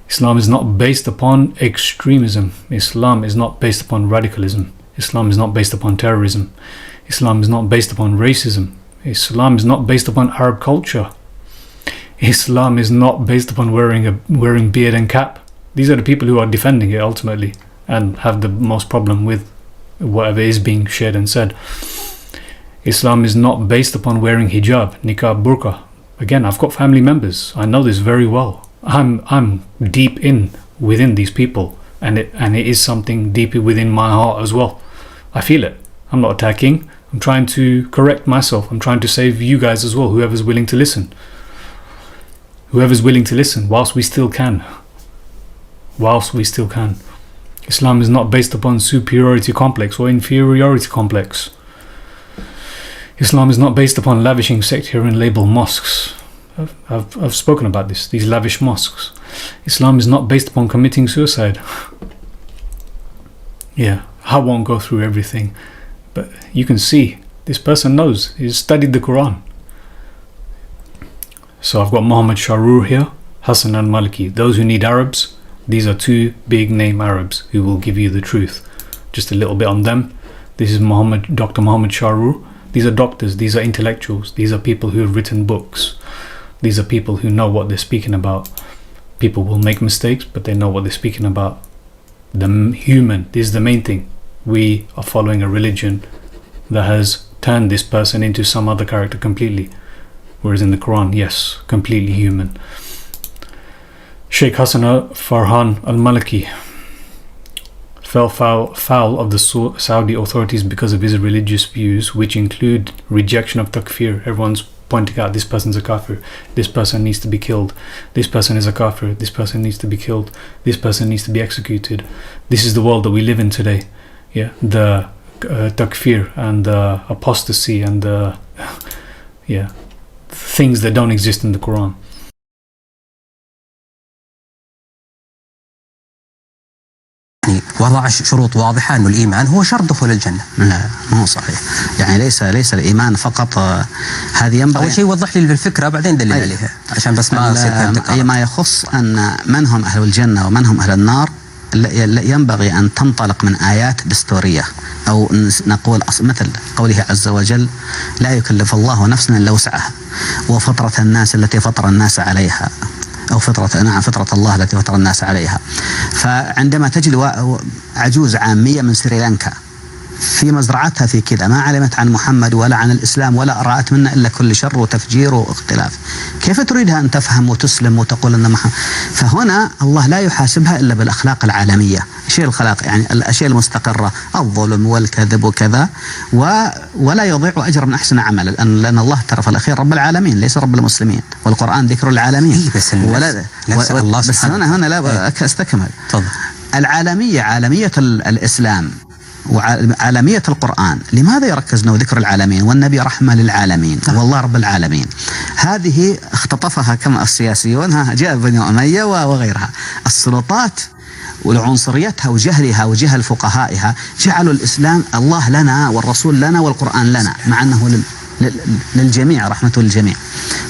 Islam is not based upon extremism. Islam is not based upon radicalism. Islam is not based upon terrorism. Islam is not based upon racism. Islam is not based upon Arab culture. Islam is not based upon wearing beard and cap. These are the people who are defending it ultimately and have the most problem with whatever is being shared and said. Islam is not based upon wearing hijab, niqab, burqa. Again, I've got family members. I know this very well. I'm deep within these people, and it is something deeply within my heart as well. I feel it. I'm not attacking. I'm trying to correct myself. I'm trying to save you guys as well, whoever's willing to listen. Whoever's willing to listen, whilst we still can. Islam is not based upon superiority complex or inferiority complex. Islam is not based upon lavishing sectarian label mosques. I've spoken about this, these lavish mosques. Islam is not based upon committing suicide. Yeah, I won't go through everything, but you can see this person knows, he's studied the Quran. So I've got Muhammad Sharur here, Hassan al-Maliki. Those who need Arabs, these are two big name Arabs who will give you the truth. Just a little bit on them. This is Dr. Muhammad Sharur. These are doctors, these are intellectuals, these are people who have written books. These are people who know what they're speaking about. People will make mistakes, but they know what they're speaking about. The human, this is the main thing. We are following a religion that has turned this person into some other character completely. Whereas in the Quran, yes, completely human. Sheikh Hassan Farhan al-Maliki fell foul of the Saudi authorities because of his religious views, which include rejection of takfir. Everyone's pointing out this person's a kafir, this person needs to be killed, this person is a kafir, this person needs to be killed, this person needs to be executed. This is the world that we live in today. Yeah, the takfir and the apostasy and the things that don't exist in the Quran. وضع شروط واضحة أن الإيمان هو شرط دخول الجنة. لا ما هو صحيح. يعني ليس الإيمان فقط. هذه ينبغي أول شيء وضح لي الفكرة بعدين دليل عليها عشان بس ما يصير أي ما يخص أن من هم أهل الجنة ومن هم أهل النار ينبغي أن تنطلق من آيات دستورية أو نقول مثل قوله عز وجل لا يكلف الله نفسا إلا وسعها وفطرة الناس التي فطر الناس عليها أو فطرة الله التي فطر الناس عليها. فعندما تجد عجوز عامية من سريلانكا في مزرعتها في كذا، ما علمت عن محمد ولا عن الإسلام ولا رأت منا إلا كل شر وتفجير واختلاف، كيف تريدها أن تفهم وتسلم وتقول أن محمد؟ فهنا الله لا يحاسبها إلا بالأخلاق العالمية. شيء الخلاق يعني الأشياء المستقرة، الظلم والكذب وكذا، ولا يضيع أجر من أحسن عمل، لأن الله ترى في الأخير رب العالمين ليس رب المسلمين، والقرآن ذكر العالمين. بس الله بس هنا لا أستكمل. العالمية، عالمية الإسلام وعالمية القرآن، لماذا يركزنا ذكر العالمين والنبي رحمة للعالمين والله رب العالمين؟ هذه اختطفها كما السياسيون، جاء بني أمية وغيرها، السلطات ولعنصريتها وجهلها وجهل فقهائها جعلوا الإسلام الله لنا والرسول لنا والقرآن لنا، مع أنه للجميع رحمة للجميع.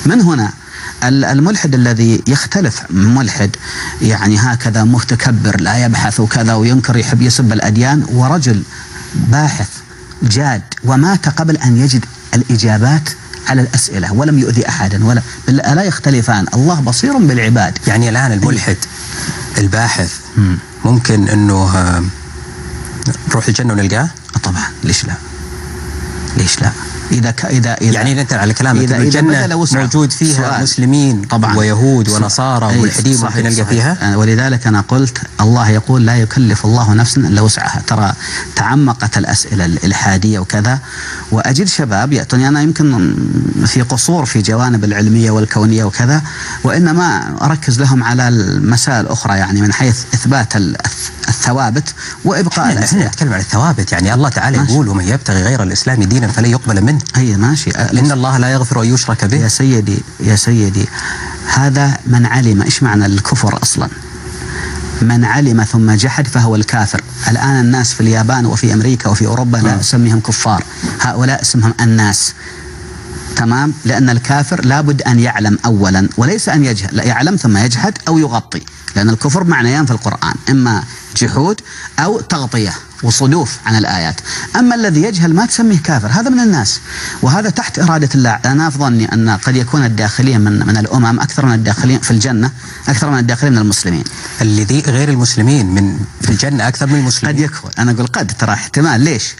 من هنا الملحد الذي يختلف ملحد يعني هكذا متكبر لا يبحث وكذا وينكر يحب يسب الأديان، ورجل باحث جاد ومات قبل أن يجد الإجابات على الأسئلة ولم يؤذي أحدا ولا لا يختلفان، الله بصير بالعباد. يعني الآن الملحد الباحث ممكن أنه نروح الجنة ونلقاه؟ طبعا، ليش لا؟ ليش لا؟ إذا يعني أنت على كلامك الجنة موجود فيها مسلمين طبعا ويهود ونصارى وملحدين ممكن نلقى فيها، ولذلك أنا قلت الله يقول لا يكلف الله نفسا إلا وسعها. ترى تعمقت الأسئلة الإلحادية وكذا، وأجد شباب يأتوني أنا يمكن في قصور في جوانب العلمية والكونية وكذا، وإنما أركز لهم على المسائل الأخرى يعني من حيث إثبات الثوابت وإبقاء الأسئلة. نتكلم عن الثوابت، يعني الله تعالى يقول ومن يبتغي غير الإسلام دينا فلن يقبل منه. هي ماشي، إن الله لا يغفر أن يشرك به. يا سيدي هذا من علم. إيش معنى الكفر أصلا؟ من علم ثم جحد فهو الكافر. الآن الناس في اليابان وفي أمريكا وفي أوروبا لا نسميهم كفار، هؤلاء اسمهم الناس، تمام؟ لأن الكافر لابد أن يعلم أولا وليس أن يجهل، لا يعلم ثم يجحد أو يغطي، لأن الكفر معنيان في القرآن، إما جحود أو تغطية وصدوف عن الآيات. أما الذي يجهل ما تسميه كافر، هذا من الناس، وهذا تحت إرادة الله. أنا في ظني أن قد يكون الداخلين من الأمم أكثر من الداخلين في الجنة، أكثر من الداخلين من المسلمين. الذي غير المسلمين من في الجنة أكثر من المسلمين. قد يكون، أنا أقول قد، ترى احتمال. ليش؟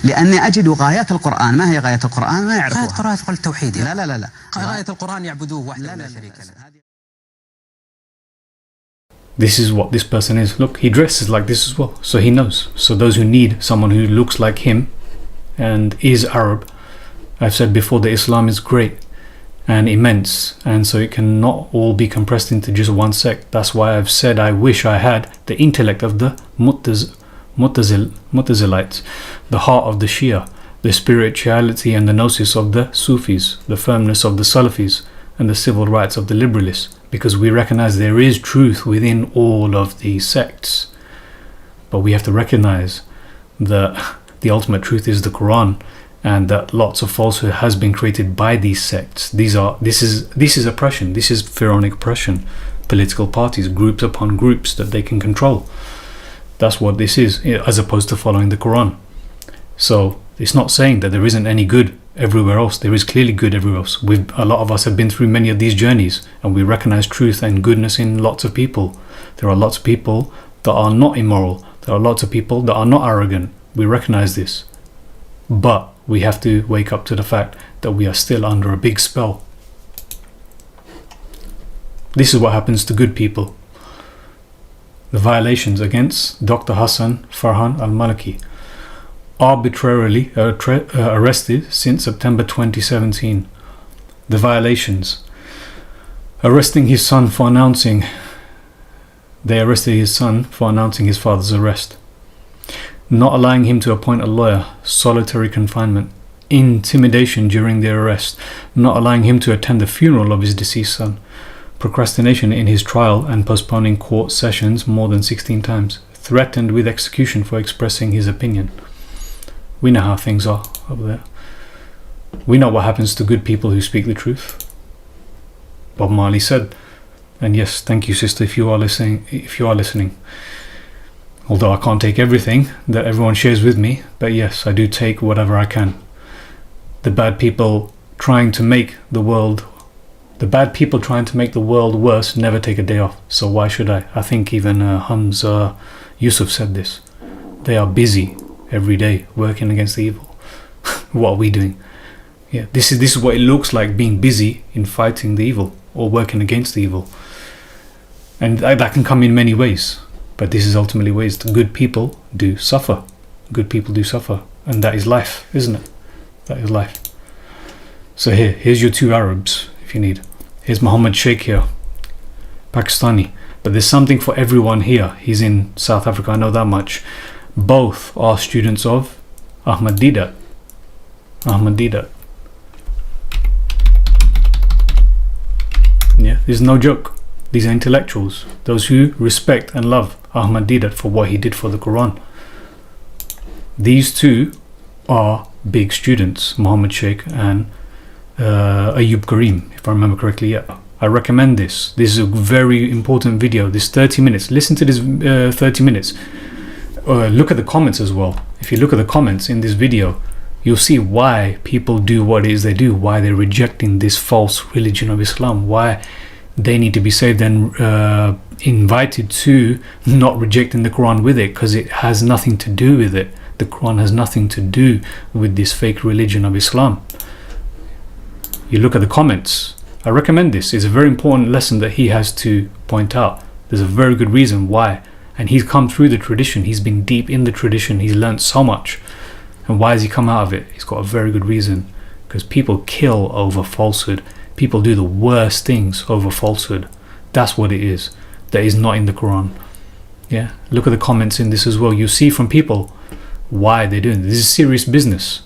لأني أجد غايات القرآن. ما هي غاية القرآن؟ ما يعرفوها. غاية القرآن تقول التوحيد. لا غاية القرآن يعبدوه وحده لا شريك له. This is what this person is. Look, he dresses like this as well, so he knows. So those who need someone who looks like him and is Arab, I've said before that Islam is great and immense, and so it cannot all be compressed into just one sect. That's why I've said I wish I had the intellect of the Mu'tazilites, the heart of the Shia, the spirituality and the gnosis of the Sufis, the firmness of the Salafis, and the civil rights of the liberalists, because we recognize there is truth within all of these sects. But we have to recognize that the ultimate truth is the Quran, and that lots of falsehood has been created by these sects. This is oppression. This is pharaonic oppression. Political parties, groups upon groups that they can control. That's what this is, as opposed to following the Quran. So it's not saying that there isn't any good everywhere else. There is clearly good everywhere else. A lot of us have been through many of these journeys, and we recognize truth and goodness in lots of people. There are lots of people that are not immoral. There are lots of people that are not arrogant. We recognize this, but we have to wake up to the fact that we are still under a big spell. This is what happens to good people. The violations against Dr. Hassan Farhan al-Maliki, arbitrarily arrested since September 2017. The violations: they arrested his son for announcing his father's arrest, not allowing him to appoint a lawyer, solitary confinement, intimidation during the arrest, not allowing him to attend the funeral of his deceased son, procrastination in his trial and postponing court sessions more than 16 times, threatened with execution for expressing his opinion. We know how things are over there. We know what happens to good people who speak the truth. Bob Marley said, and yes, thank you sister if you are listening. Although I can't take everything that everyone shares with me, but yes, I do take whatever I can. The bad people trying to make the world worse never take a day off. So why should I? I think even Hamza Yusuf said this. They are busy every day, working against the evil. What are we doing? Yeah, this is what it looks like, being busy in fighting the evil or working against the evil. And that can come in many ways, but this is ultimately ways that good people do suffer. Good people do suffer, and that is life, isn't it? That is life. So here's your two Arabs, if you need. Here's Muhammad Sheikh here, Pakistani. But there's something for everyone here. He's in South Africa, I know that much. Both are students of Ahmad Didat. Ahmad Didat. Yeah, this is no joke. These are intellectuals, those who respect and love Ahmad Didat for what he did for the Quran. These two are big students, Muhammad Sheikh and Ayub Karim, if I remember correctly. Yeah, I recommend this. This is a very important video. This 30 minutes. Listen to this 30 minutes. Look at the comments as well. If you look at the comments in this video, you'll see why people do what it is they do, why they're rejecting this false religion of Islam, why they need to be saved and invited to not rejecting the Quran with it, because it has nothing to do with it. The Quran has nothing to do with this fake religion of Islam. You look at the comments. I recommend this. It's a very important lesson that he has to point out. There's a very good reason why. And he's come through the tradition. He's been deep in the tradition. He's learnt so much. And why has he come out of it? He's got a very good reason. Because people kill over falsehood. People do the worst things over falsehood. That's what it is. That is not in the Quran. Yeah. Look at the comments in this as well. You see from people why they're doing this. This is serious business.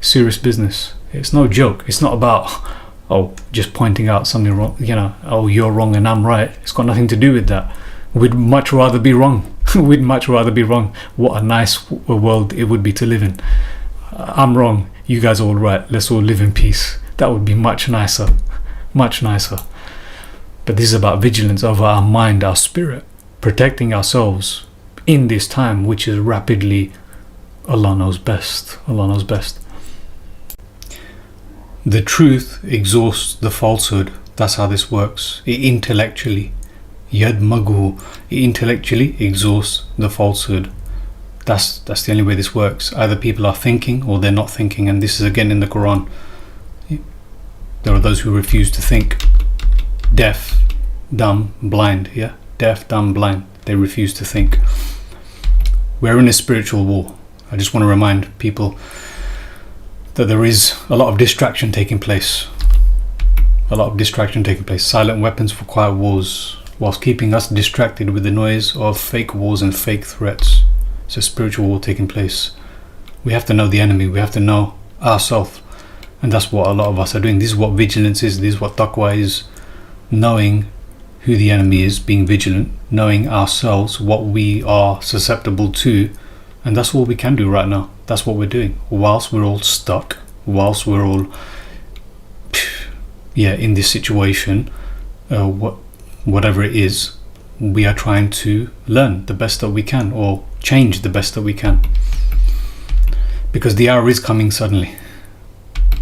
Serious business. It's no joke. It's not about, oh, just pointing out something wrong, you know, oh, you're wrong and I'm right. It's got nothing to do with that. We'd much rather be wrong. We'd much rather be wrong. What a nice world it would be to live in. I'm wrong, you guys are all right. Let's all live in peace. That would be much nicer. Much nicer. But this is about vigilance over our mind, our spirit, protecting ourselves in this time, which is rapidly, Allah knows best. Allah knows best. The truth exhausts the falsehood. That's how this works. It intellectually exhausts the falsehood. That's the only way this works. Either people are thinking or they're not thinking, and this is again in the Quran. There are those who refuse to think. Deaf, dumb, blind. Yeah, deaf, dumb, blind. They refuse to think. We're in a spiritual war. I just want to remind people that there is a lot of distraction taking place. A lot of distraction taking place. Silent weapons for quiet wars, whilst keeping us distracted with the noise of fake wars and fake threats. It's a spiritual war taking place. We have to know the enemy. We have to know ourselves. And that's what a lot of us are doing. This is what vigilance is. This is what taqwa is. Knowing who the enemy is, being vigilant, knowing ourselves, what we are susceptible to. And that's what we can do right now. That's what we're doing. Whilst we're all stuck, whilst we're all in this situation, whatever it is, we are trying to learn the best that we can, or change the best that we can. Because the hour is coming suddenly.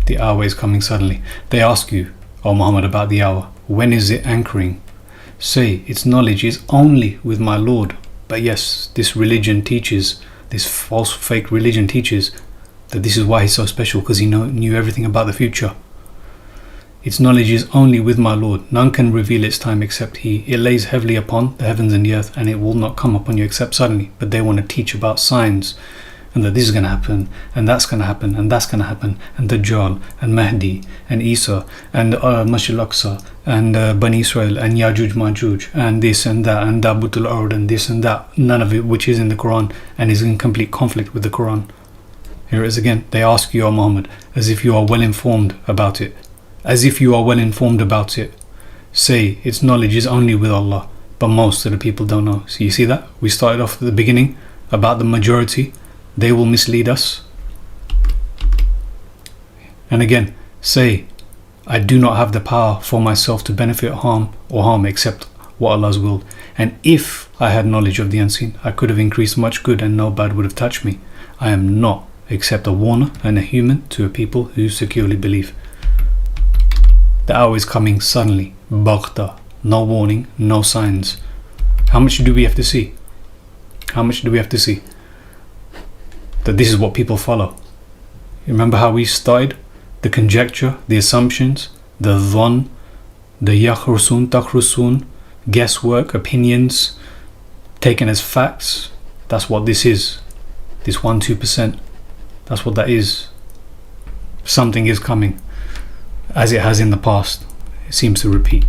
The hour is coming suddenly. They ask you, O Muhammad, about the hour. When is it anchoring? Say, its knowledge is only with my Lord. But yes, this religion teaches, this false fake religion teaches that this is why he's so special, because he knew everything about the future. Its knowledge is only with my Lord. None can reveal its time except he. It lays heavily upon the heavens and the earth, and it will not come upon you except suddenly. But they want to teach about signs, and that this is going to happen, and that's going to happen, and that's going to happen, and Dajjal, and Mahdi, and Isa, and Masjid al-Aqsa, and Bani Israel, and Yajuj Majuj, and this and that, and Dabut al-Ard, and this and that. None of it which is in the Quran, and is in complete conflict with the Quran. Here it is again. They ask you, O Muhammad, as if you are well informed about it. As if you are well informed about it. Say, its knowledge is only with Allah, but most of the people don't know. So you see that? We started off at the beginning about the majority. They will mislead us. And again, say, I do not have the power for myself to benefit harm or harm except what Allah has willed. And if I had knowledge of the unseen, I could have increased much good and no bad would have touched me. I am not except a warner and a human to a people who securely believe. The hour is coming suddenly, baghta, no warning, no signs. How much do we have to see? How much do we have to see? that this is what people follow. You remember how we started? The conjecture, the assumptions, the dhann, the yakhrusun, takhrusun, guesswork, opinions, taken as facts. That's what this is. This 1-2%. That's what that is. Something is coming, as it has in the past. It seems to repeat.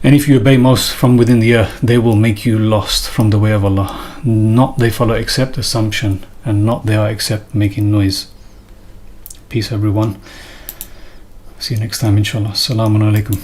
And if you obey most from within the earth, they will make you lost from the way of Allah. Not they follow except assumption, and not they are except making noise. Peace, everyone. See you next time, inshallah. Assalamu alaikum.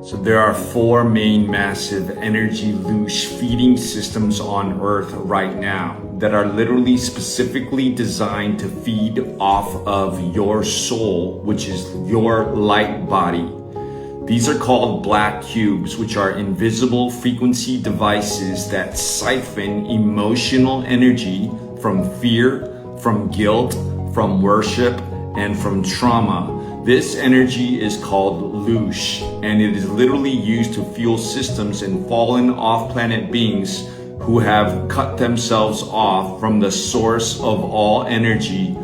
So there are 4 main massive energy loosh feeding systems on Earth right now that are literally specifically designed to feed off of your soul, which is your light body. These are called black cubes, which are invisible frequency devices that siphon emotional energy from fear, from guilt, from worship, and from trauma. This energy is called loosh, and it is literally used to fuel systems and fallen off-planet beings who have cut themselves off from the source of all energy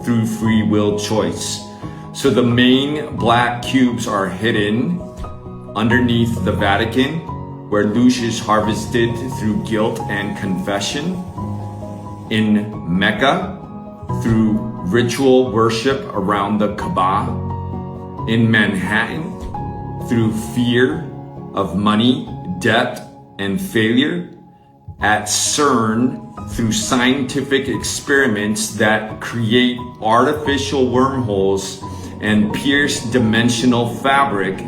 through free will choice. So the main black cubes are hidden underneath the Vatican, where loosh is harvested through guilt and confession, in Mecca through ritual worship around the Kaaba, in Manhattan through fear of money, debt, and failure, at CERN through scientific experiments that create artificial wormholes and pierce dimensional fabric.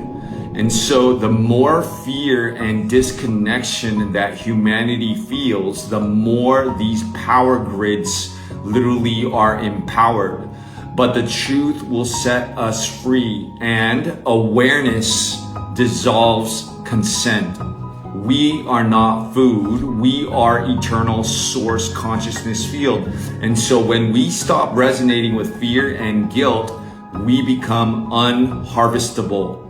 And so the more fear and disconnection that humanity feels, the more these power grids literally are empowered. But the truth will set us free, and awareness dissolves consent. We are not food, we are eternal source consciousness field. And so when we stop resonating with fear and guilt, we become unharvestable.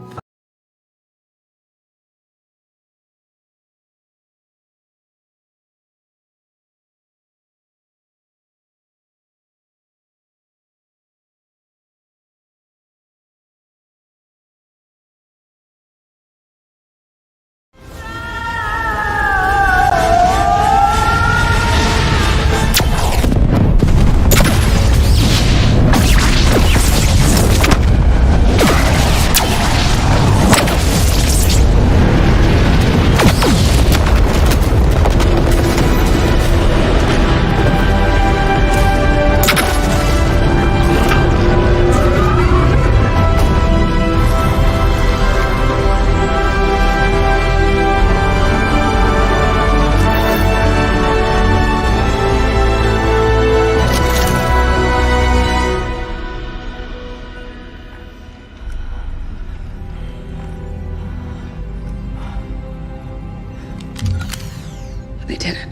They did it.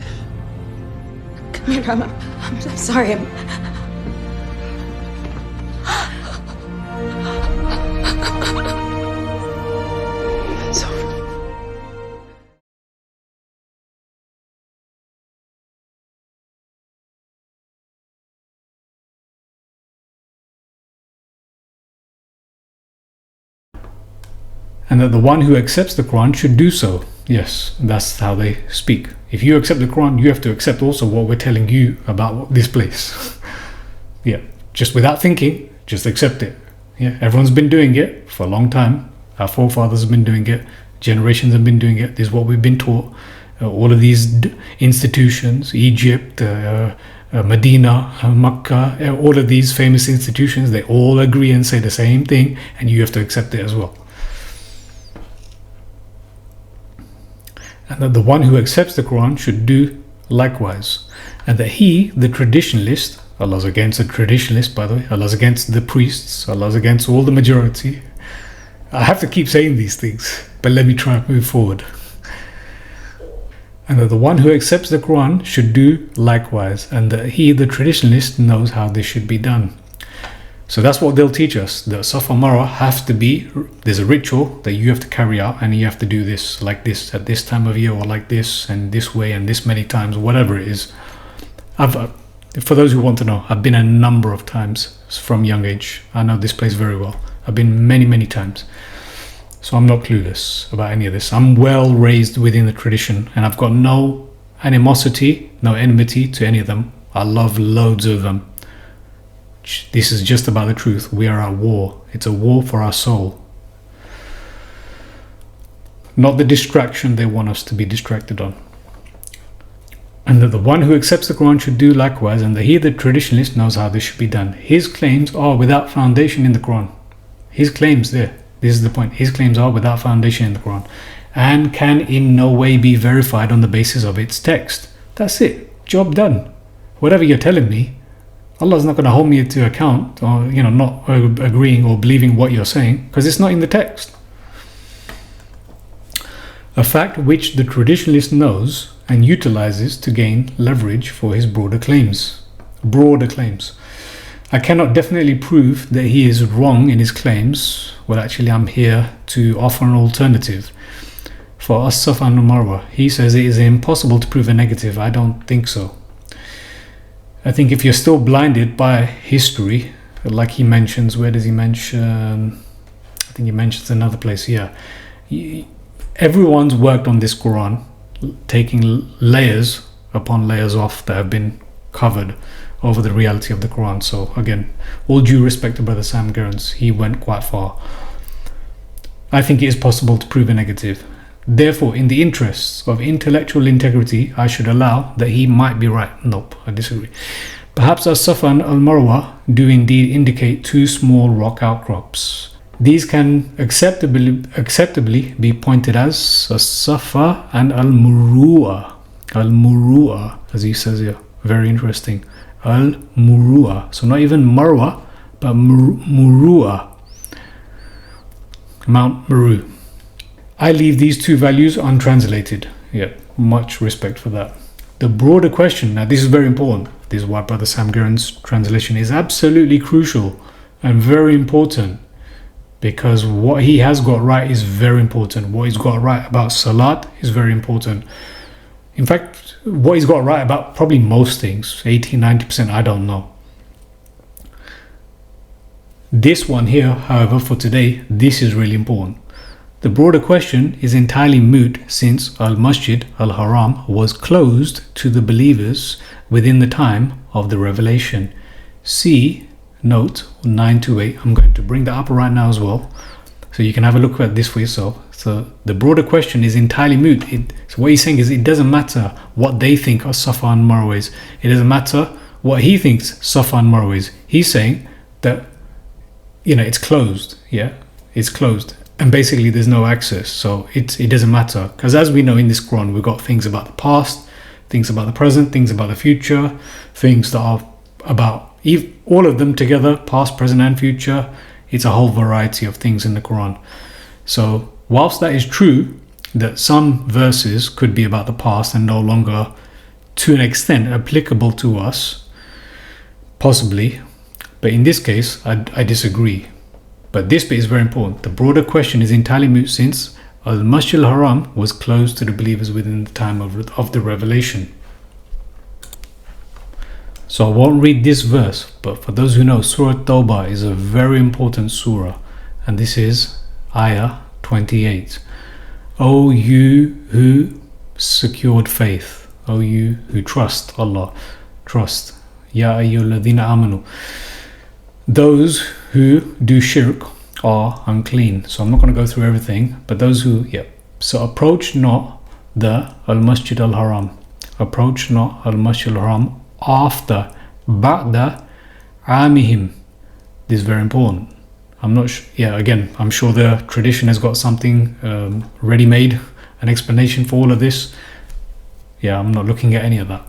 Come here, I'm sorry. It's over. and that the one who accepts the Quran should do so. Yes, that's how they speak. If you accept the Quran, you have to accept also what we're telling you about this place. Yeah, just without thinking, just accept it. Yeah, everyone's been doing it for a long time. Our forefathers have been doing it. Generations have been doing it. This is what we've been taught. All of these institutions, Egypt, Medina, Makkah, all of these famous institutions, they all agree and say the same thing, and you have to accept it as well. And that the one who accepts the Quran should do likewise, and that he, the traditionalist, Allah's against the traditionalist, by the way, Allah's against the priests, Allah's against all the majority. I have to keep saying these things, but let me try and move forward. And that the one who accepts the Quran should do likewise, and that he, the traditionalist, knows how this should be done. So that's what they'll teach us. The Safa and Marwah have to be, there's a ritual that you have to carry out, and you have to do this like this at this time of year, or like this and this way and this many times, whatever it is. For those who want to know, I've been a number of times from young age. I know this place very well. I've been many times. So I'm not clueless about any of this. I'm well raised within the tradition, and I've got no animosity, no enmity to any of them. I love loads of them. This is just about the truth. We are at war. It's a war for our soul. Not the distraction they want us to be distracted on. And that the one who accepts the Quran should do likewise, and that he, the traditionalist, knows how this should be done. His claims are without foundation in the Quran. His claims there. This is the point. His claims are without foundation in the Quran, and can in no way be verified on the basis of its text. That's it. Job done. Whatever you're telling me, Allah's not going to hold me to account, or not agreeing or believing what you're saying, because it's not in the text. A fact which the traditionalist knows and utilizes to gain leverage for his broader claims. I cannot definitely prove that he is wrong in his claims. Well, actually, I'm here to offer an alternative. For us, Safa and Marwah, he says it is impossible to prove a negative. I don't think so. I think if you're still blinded by history, like he mentions, where does he mention? I think he mentions another place here. Everyone's worked on this Quran, taking layers upon layers off that have been covered over the reality of the Quran. So again, all due respect to Brother Sam Gerrans, he went quite far. I think it is possible to prove a negative. Therefore, in the interests of intellectual integrity, I should allow that he might be right. Nope, I disagree. Perhaps As-Safa and Al-Marwah do indeed indicate two small rock outcrops. These can acceptably be pointed as As-Safa and Al-Marwah. Al-Marwah, as he says here. Very interesting. Al-Marwah. So not even Marwah, but Marwah. Mount Meru. I leave these two values untranslated. Yeah, much respect for that. The broader question, now this is very important. This is why Brother Sam Gerrans' translation is absolutely crucial and very important, because what he has got right is very important. What he's got right about Salat is very important. In fact, what he's got right about probably most things, 80-90%, I don't know. This one here, however, for today, this is really important. The broader question is entirely moot, since Al-Masjid Al-Haram was closed to the believers within the time of the revelation. See note 928. I'm going to bring that up right now as well, so you can have a look at this for yourself. So the broader question is entirely moot. So what he's saying is, it doesn't matter what they think of Safa and Marwah is. It doesn't matter what he thinks Safa and Marwah is. He's saying that, it's closed. Yeah, it's closed. And basically there's no access, so it doesn't matter, because as we know in this Quran, we've got things about the past, things about the present, things about the future, things that are about all of them together, past, present and future. It's a whole variety of things in the Quran. So whilst that is true, that some verses could be about the past and no longer to an extent applicable to us, possibly, but in this case I disagree. But this bit is very important. The broader question is entirely moot, since Al-Masjid Al-Haram was closed to the believers within the time of the revelation. So I won't read this verse, but for those who know, Surah Tawbah is a very important surah, and this is Ayah 28. O you who secured faith, O you who trust Allah, trust. Ya ayyuhalladhina amanu. Those who do shirk are unclean. So I'm not going to go through everything, but those who, so approach not the Al-Masjid Al-Haram. Approach not Al-Masjid Al-Haram after Ba'da Amihim. This is very important. I'm not sure, again, I'm sure the tradition has got something ready-made, an explanation for all of this. I'm not looking at any of that.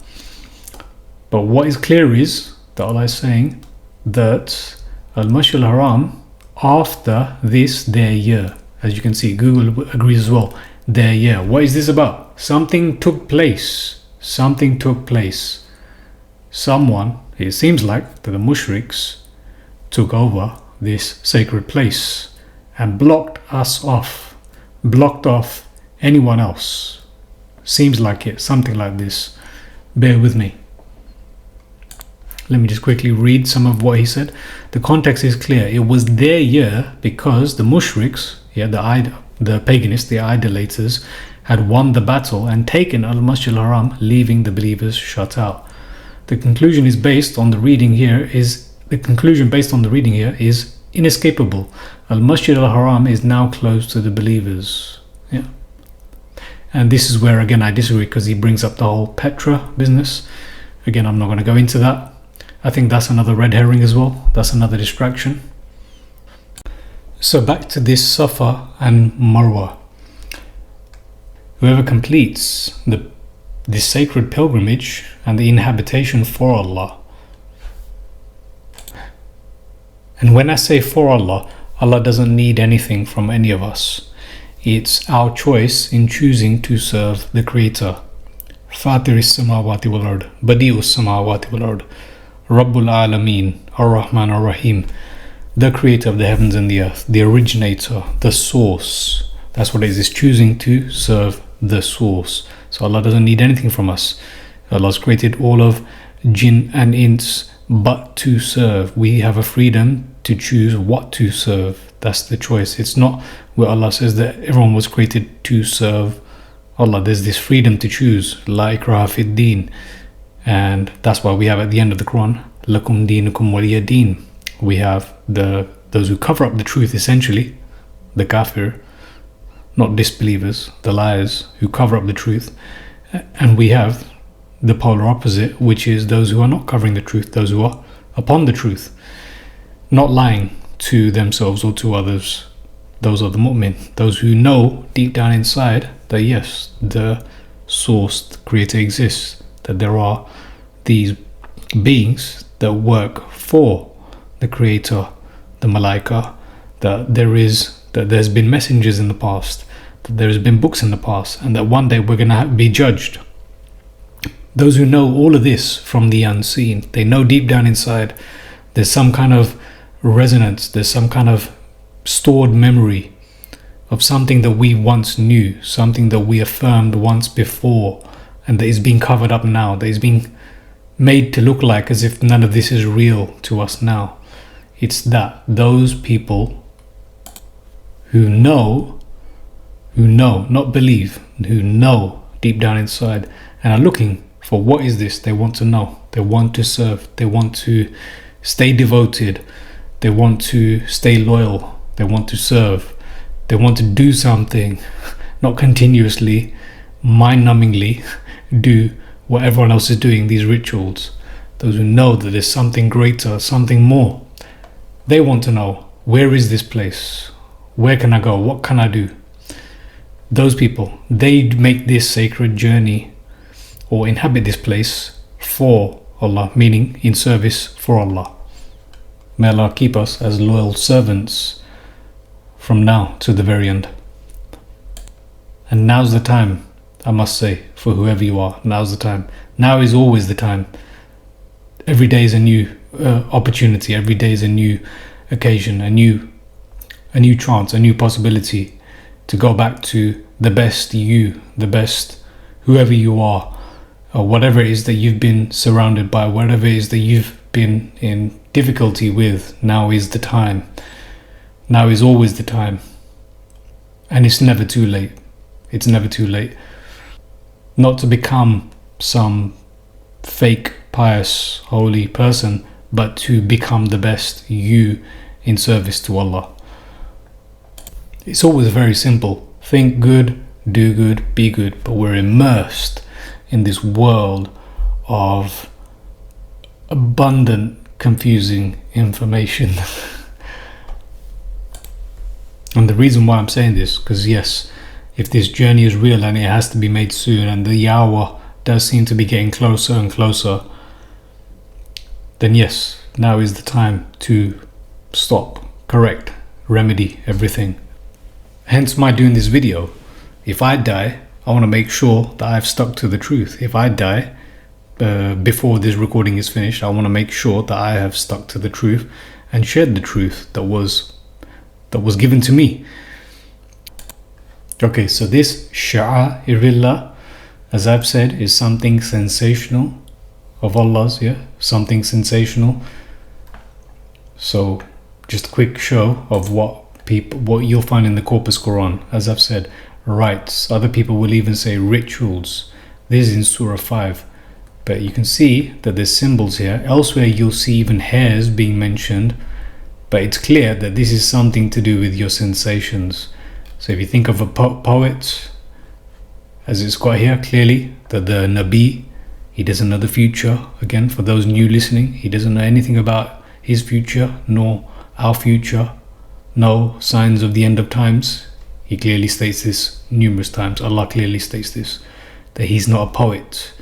But what is clear is that Allah is saying that Al-Masjid Al-Haram, after this, their year. As you can see, Google agrees as well. Their year. What is this about? Something took place. Something took place. Someone, it seems like, that the mushriks took over this sacred place and blocked us off, blocked off anyone else. Seems like it, something like this. Bear with me. Let me just quickly read some of what he said. The context is clear. It was their year because the mushriks, the paganists, the idolaters, had won the battle and taken Al-Masjid Al-Haram, leaving the believers shut out. The conclusion based on the reading here is inescapable. Al-Masjid Al-Haram is now closed to the believers. And this is where again I disagree, because he brings up the whole Petra business. Again, I'm not going to go into that. I think that's another red herring as well. That's another distraction. So back to this Safa and Marwah. Whoever completes this sacred pilgrimage and the inhabitation for Allah. And when I say for Allah, Allah doesn't need anything from any of us. It's our choice in choosing to serve the Creator. Fatiris samawati wal ard, Badi'us samawati wal ard, Rabbul Alameen, Ar-Rahman Ar-Rahim, the creator of the heavens and the earth, the originator, the source. That's what it is. It's choosing to serve the source. So Allah doesn't need anything from us. Allah's created all of jinn and ins but to serve. We have a freedom to choose what to serve. That's the choice. It's not where Allah says that everyone was created to serve Allah. There's this freedom to choose. La ikraha fid din. And that's why we have at the end of the Quran, Lakum dinukum waliya din. We have those who cover up the truth, essentially, the kafir, not disbelievers, the liars who cover up the truth. And we have the polar opposite, which is those who are not covering the truth, those who are upon the truth, not lying to themselves or to others. Those are the mu'min, those who know deep down inside that yes, the source, the creator exists, that there are these beings that work for the creator, the malaika, that there's been messengers in the past, that there's been books in the past, and that one day we're going to be judged. Those who know all of this from the unseen, they know deep down inside there's some kind of resonance, there's some kind of stored memory of something that we once knew, something that we affirmed once before, and that is being covered up now, that is being made to look like as if none of this is real to us now. It's that those people who know, not believe, who know deep down inside and are looking for what is this, they want to know, they want to serve, they want to stay devoted, they want to stay loyal, they want to serve, they want to do something, not continuously, mind-numbingly do what everyone else is doing, these rituals. Those who know that there's something greater, something more. They want to know, where is this place? Where can I go? What can I do? Those people, they make this sacred journey or inhabit this place for Allah, meaning in service for Allah. May Allah keep us as loyal servants from now to the very end. And now's the time, I must say, for whoever you are, now's the time. Now is always the time. Every day is a new opportunity. Every day is a new occasion, a new chance, a new possibility to go back to the best you, the best whoever you are, or whatever it is that you've been surrounded by, whatever it is that you've been in difficulty with. Now is the time. Now is always the time. And it's never too late. It's never too late. Not to become some fake, pious, holy person, but to become the best you in service to Allah. It's always very simple. Think good, do good, be good. But we're immersed in this world of abundant, confusing information. And the reason why I'm saying this, because yes, if this journey is real and it has to be made soon, and the hour does seem to be getting closer and closer, then yes, now is the time to stop, correct, remedy everything. Hence my doing this video. If I die, I want to make sure that I've stuck to the truth. If I die before this recording is finished, I want to make sure that I have stuck to the truth and shared the truth that was given to me. Okay, so this Sha'airillah, as I've said, is something sensational of Allah's, yeah, something sensational. So just a quick show of what you'll find in the Corpus Quran. As I've said, rites. Other people will even say rituals. This is in Surah 5. But you can see that there's symbols here. Elsewhere you'll see even hairs being mentioned. But it's clear that this is something to do with your sensations. So if you think of a poet, as it's got here clearly, that the Nabi, he doesn't know the future. Again, for those new listening, he doesn't know anything about his future, nor our future. No signs of the end of times. He clearly states this numerous times. Allah clearly states this, that he's not a poet.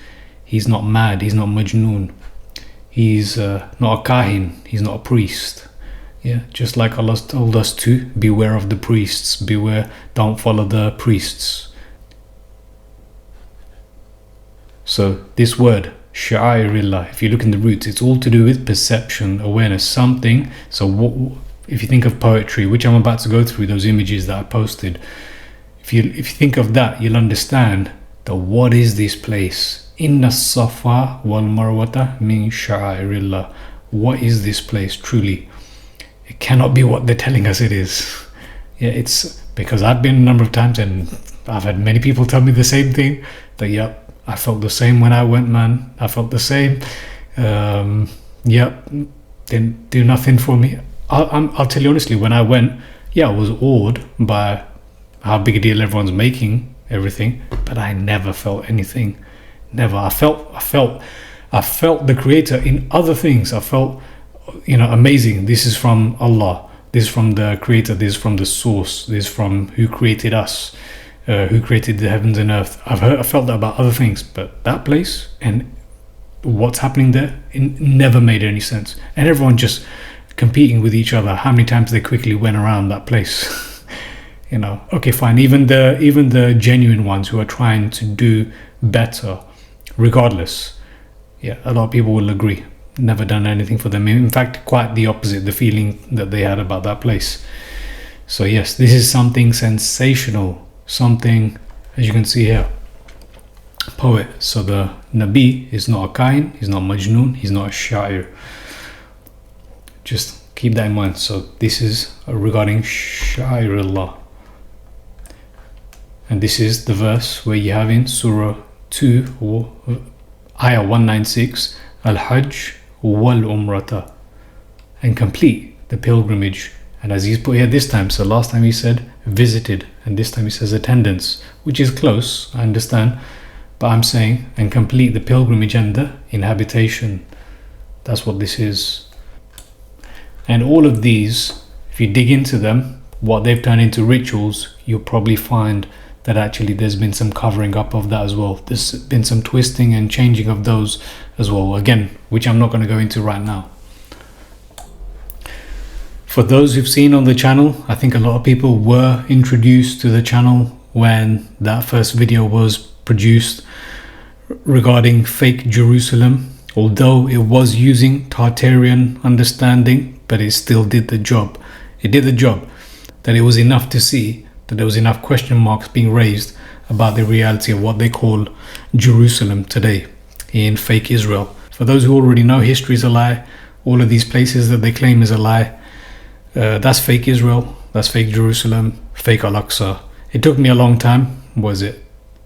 He's not mad. He's not majnoon. He's not a kahin. He's not a priest. Yeah, just like Allah told us to beware of the priests. Beware, don't follow the priests. So this word, Sha'airillah, if you look in the roots, it's all to do with perception, awareness, something. So if you think of poetry, which I'm about to go through those images that I posted, if you think of that, you'll understand that what is this place? Inna Safa wal Marwah min Sha'airillah. What is this place truly? It cannot be what they're telling us it is. Yeah, it's because I've been a number of times and I've had many people tell me the same thing, that yep, I felt the same when I went, man. I felt the same. Yep, didn't do nothing for me. I'll tell you honestly, when I went, yeah, I was awed by how big a deal everyone's making everything, but I never felt anything. Never. I felt the Creator in other things. I felt, amazing. This is from Allah. This is from the Creator. This is from the Source. This is from who created us, who created the heavens and earth. I felt that about other things, but that place and what's happening there, it never made any sense. And everyone just competing with each other. How many times they quickly went around that place? Okay, fine. Even the genuine ones who are trying to do better, regardless. Yeah, a lot of people will agree. Never done anything for them. In fact, quite the opposite, the feeling that they had about that place. So yes, this is something sensational. Something, as you can see here, poet. So the Nabi is not a kain, he's not majnoon, he's not a sha'ir. Just keep that in mind. So this is regarding Sha'airillah. And this is the verse where you have in Surah 2, Ayah 196, Al-Hajj wal-Umrata, and complete the pilgrimage. And as he's put here this time, so last time he said visited, and this time he says attendance, which is close, I understand, but I'm saying, and complete the pilgrimage and the inhabitation. That's what this is. And all of these, if you dig into them, what they've turned into rituals, you'll probably find that actually there's been some covering up of that as well. There's been some twisting and changing of those as well, again, which I'm not going to go into right now. For those who've seen on the channel, I think a lot of people were introduced to the channel when that first video was produced regarding fake Jerusalem, although it was using Tartarian understanding, but it still did the job. It did the job, that it was enough to see that there was enough question marks being raised about the reality of what they call Jerusalem today in fake Israel. For those who already know, history is a lie. All of these places that they claim is a lie. That's fake Israel, that's fake Jerusalem, fake Al-Aqsa. It took me a long time. Was it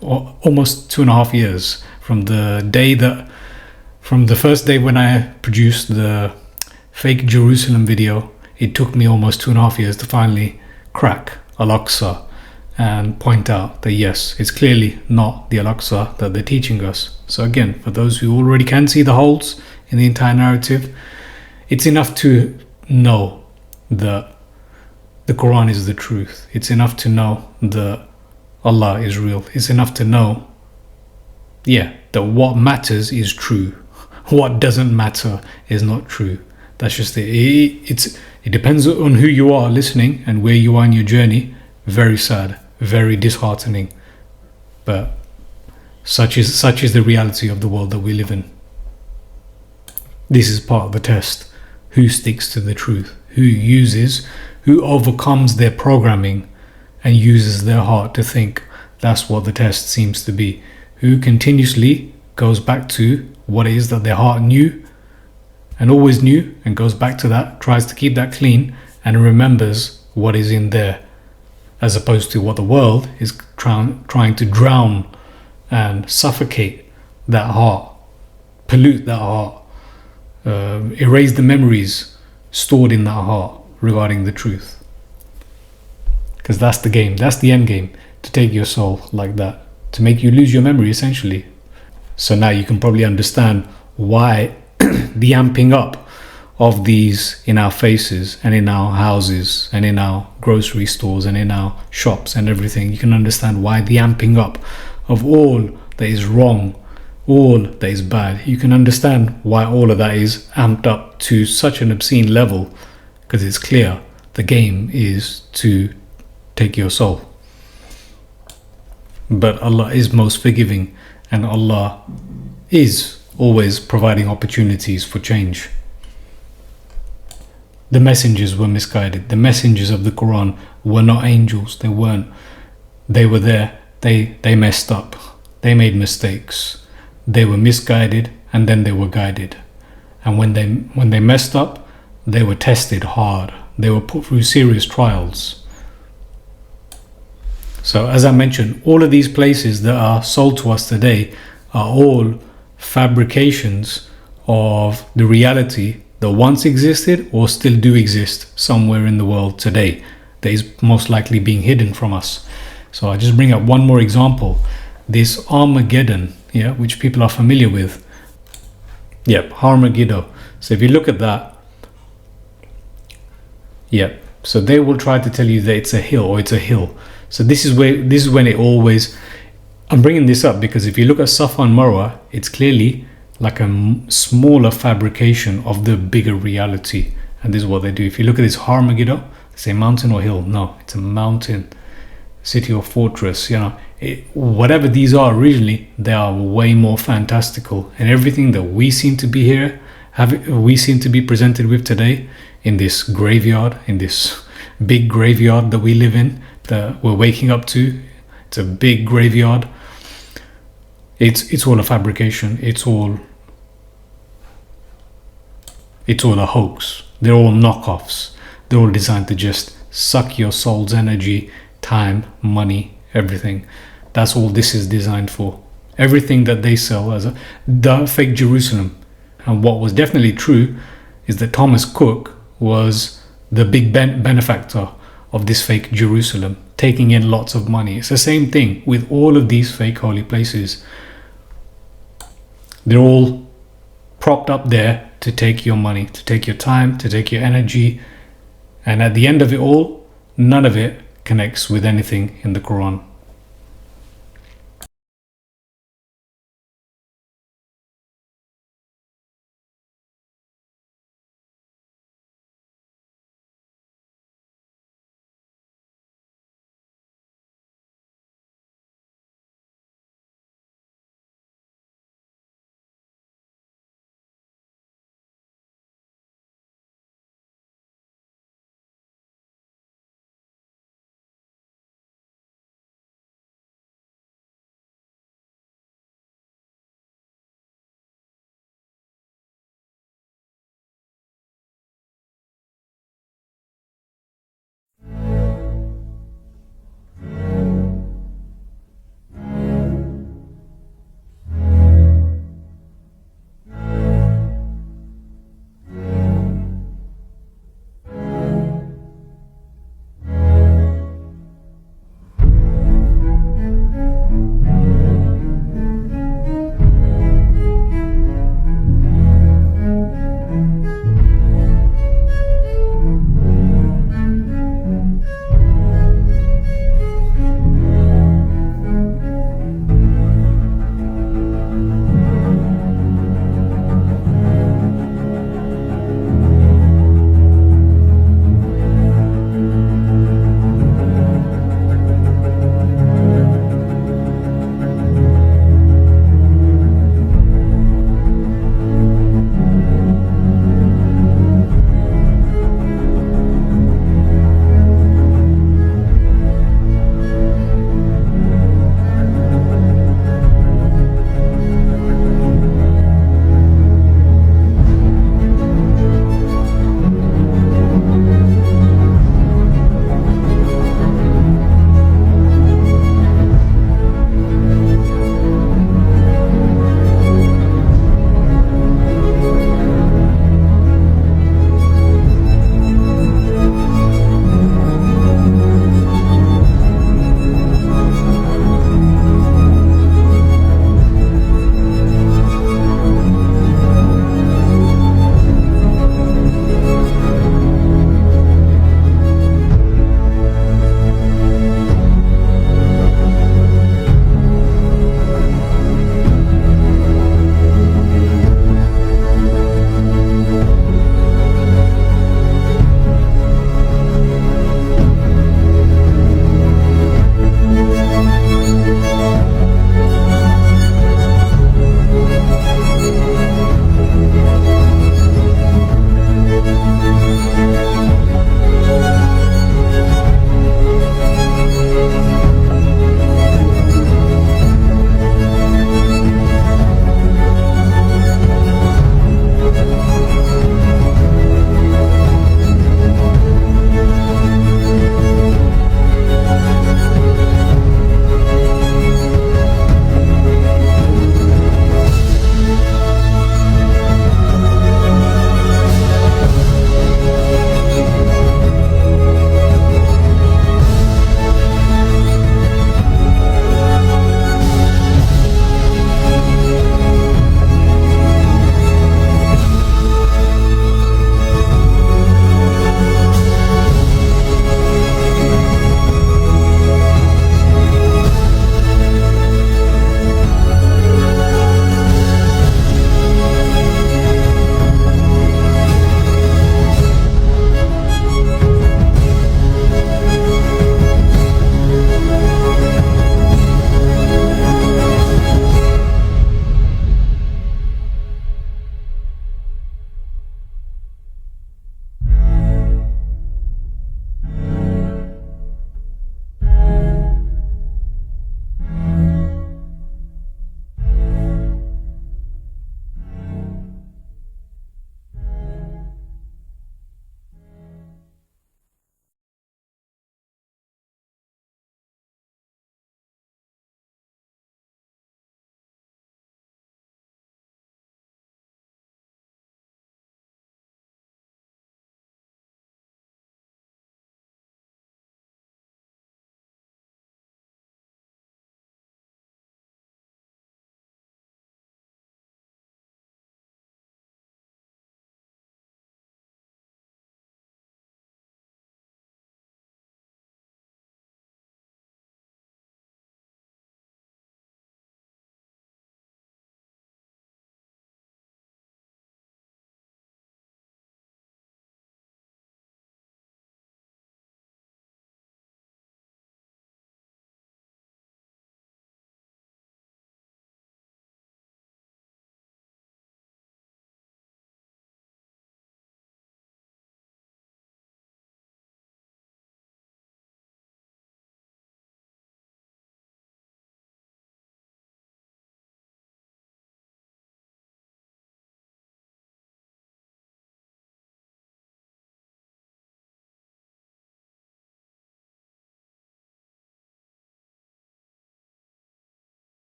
almost 2.5 years from the first day when I produced the fake Jerusalem video. It took me almost 2.5 years to finally crack Al-Aqsa and point out that yes, it's clearly not the Al-Aqsa that they're teaching us. So again, for those who already can see the holes in the entire narrative, it's enough to know that the Quran is the truth. It's enough to know that Allah is real. It's enough to know, that what matters is true. What doesn't matter is not true. That's just it. It depends on who you are listening and where you are in your journey. Very sad, very disheartening. But such is the reality of the world that we live in. This is part of the test. Who sticks to the truth? Who overcomes their programming and uses their heart to think? That's what the test seems to be. Who continuously goes back to what it is that their heart knew and always knew, and goes back to that, tries to keep that clean, and remembers what is in there, as opposed to what the world is trying to drown and suffocate that heart, pollute that heart, erase the memories stored in that heart regarding the truth. Because that's the game, that's the end game, to take your soul like that, to make you lose your memory essentially. So now you can probably understand why the amping up of these in our faces and in our houses and in our grocery stores and in our shops and everything. You can understand why the amping up of all that is wrong, all that is bad. You can understand why all of that is amped up to such an obscene level, because it's clear the game is to take your soul. But Allah is most forgiving, and Allah is always providing opportunities for change. The messengers were misguided. The messengers of the Quran were not angels. They weren't. They were there. They messed up. They made mistakes. They were misguided, and then they were guided. And when they messed up, they were tested hard. They were put through serious trials. So as I mentioned, all of these places that are sold to us today are all fabrications of the reality that once existed or still do exist somewhere in the world today, that is most likely being hidden from us. So I'll just bring up one more example. This Armageddon, which people are familiar with. Armageddon. So if you look at that, so they will try to tell you that it's a hill or it's a hill. So this is when it always, I'm bringing this up because if you look at Safa and Marwah, it's clearly like a smaller fabrication of the bigger reality. And this is what they do. If you look at this Armageddon, they say mountain or hill. No, it's a mountain, city or fortress. Whatever these are originally, they are way more fantastical. And everything that we seem to be we seem to be presented with today in this graveyard, in this big graveyard that we live in, that we're waking up to. It's a big graveyard. It's all a fabrication. It's all a hoax. They're all knockoffs. They're all designed to just suck your soul's energy, time, money, everything. That's all this is designed for. Everything that they sell as the fake Jerusalem. And what was definitely true is that Thomas Cook was the big benefactor of this fake Jerusalem, taking in lots of money. It's the same thing with all of these fake holy places. They're all propped up there to take your money, to take your time, to take your energy. And at the end of it all, none of it connects with anything in the Quran.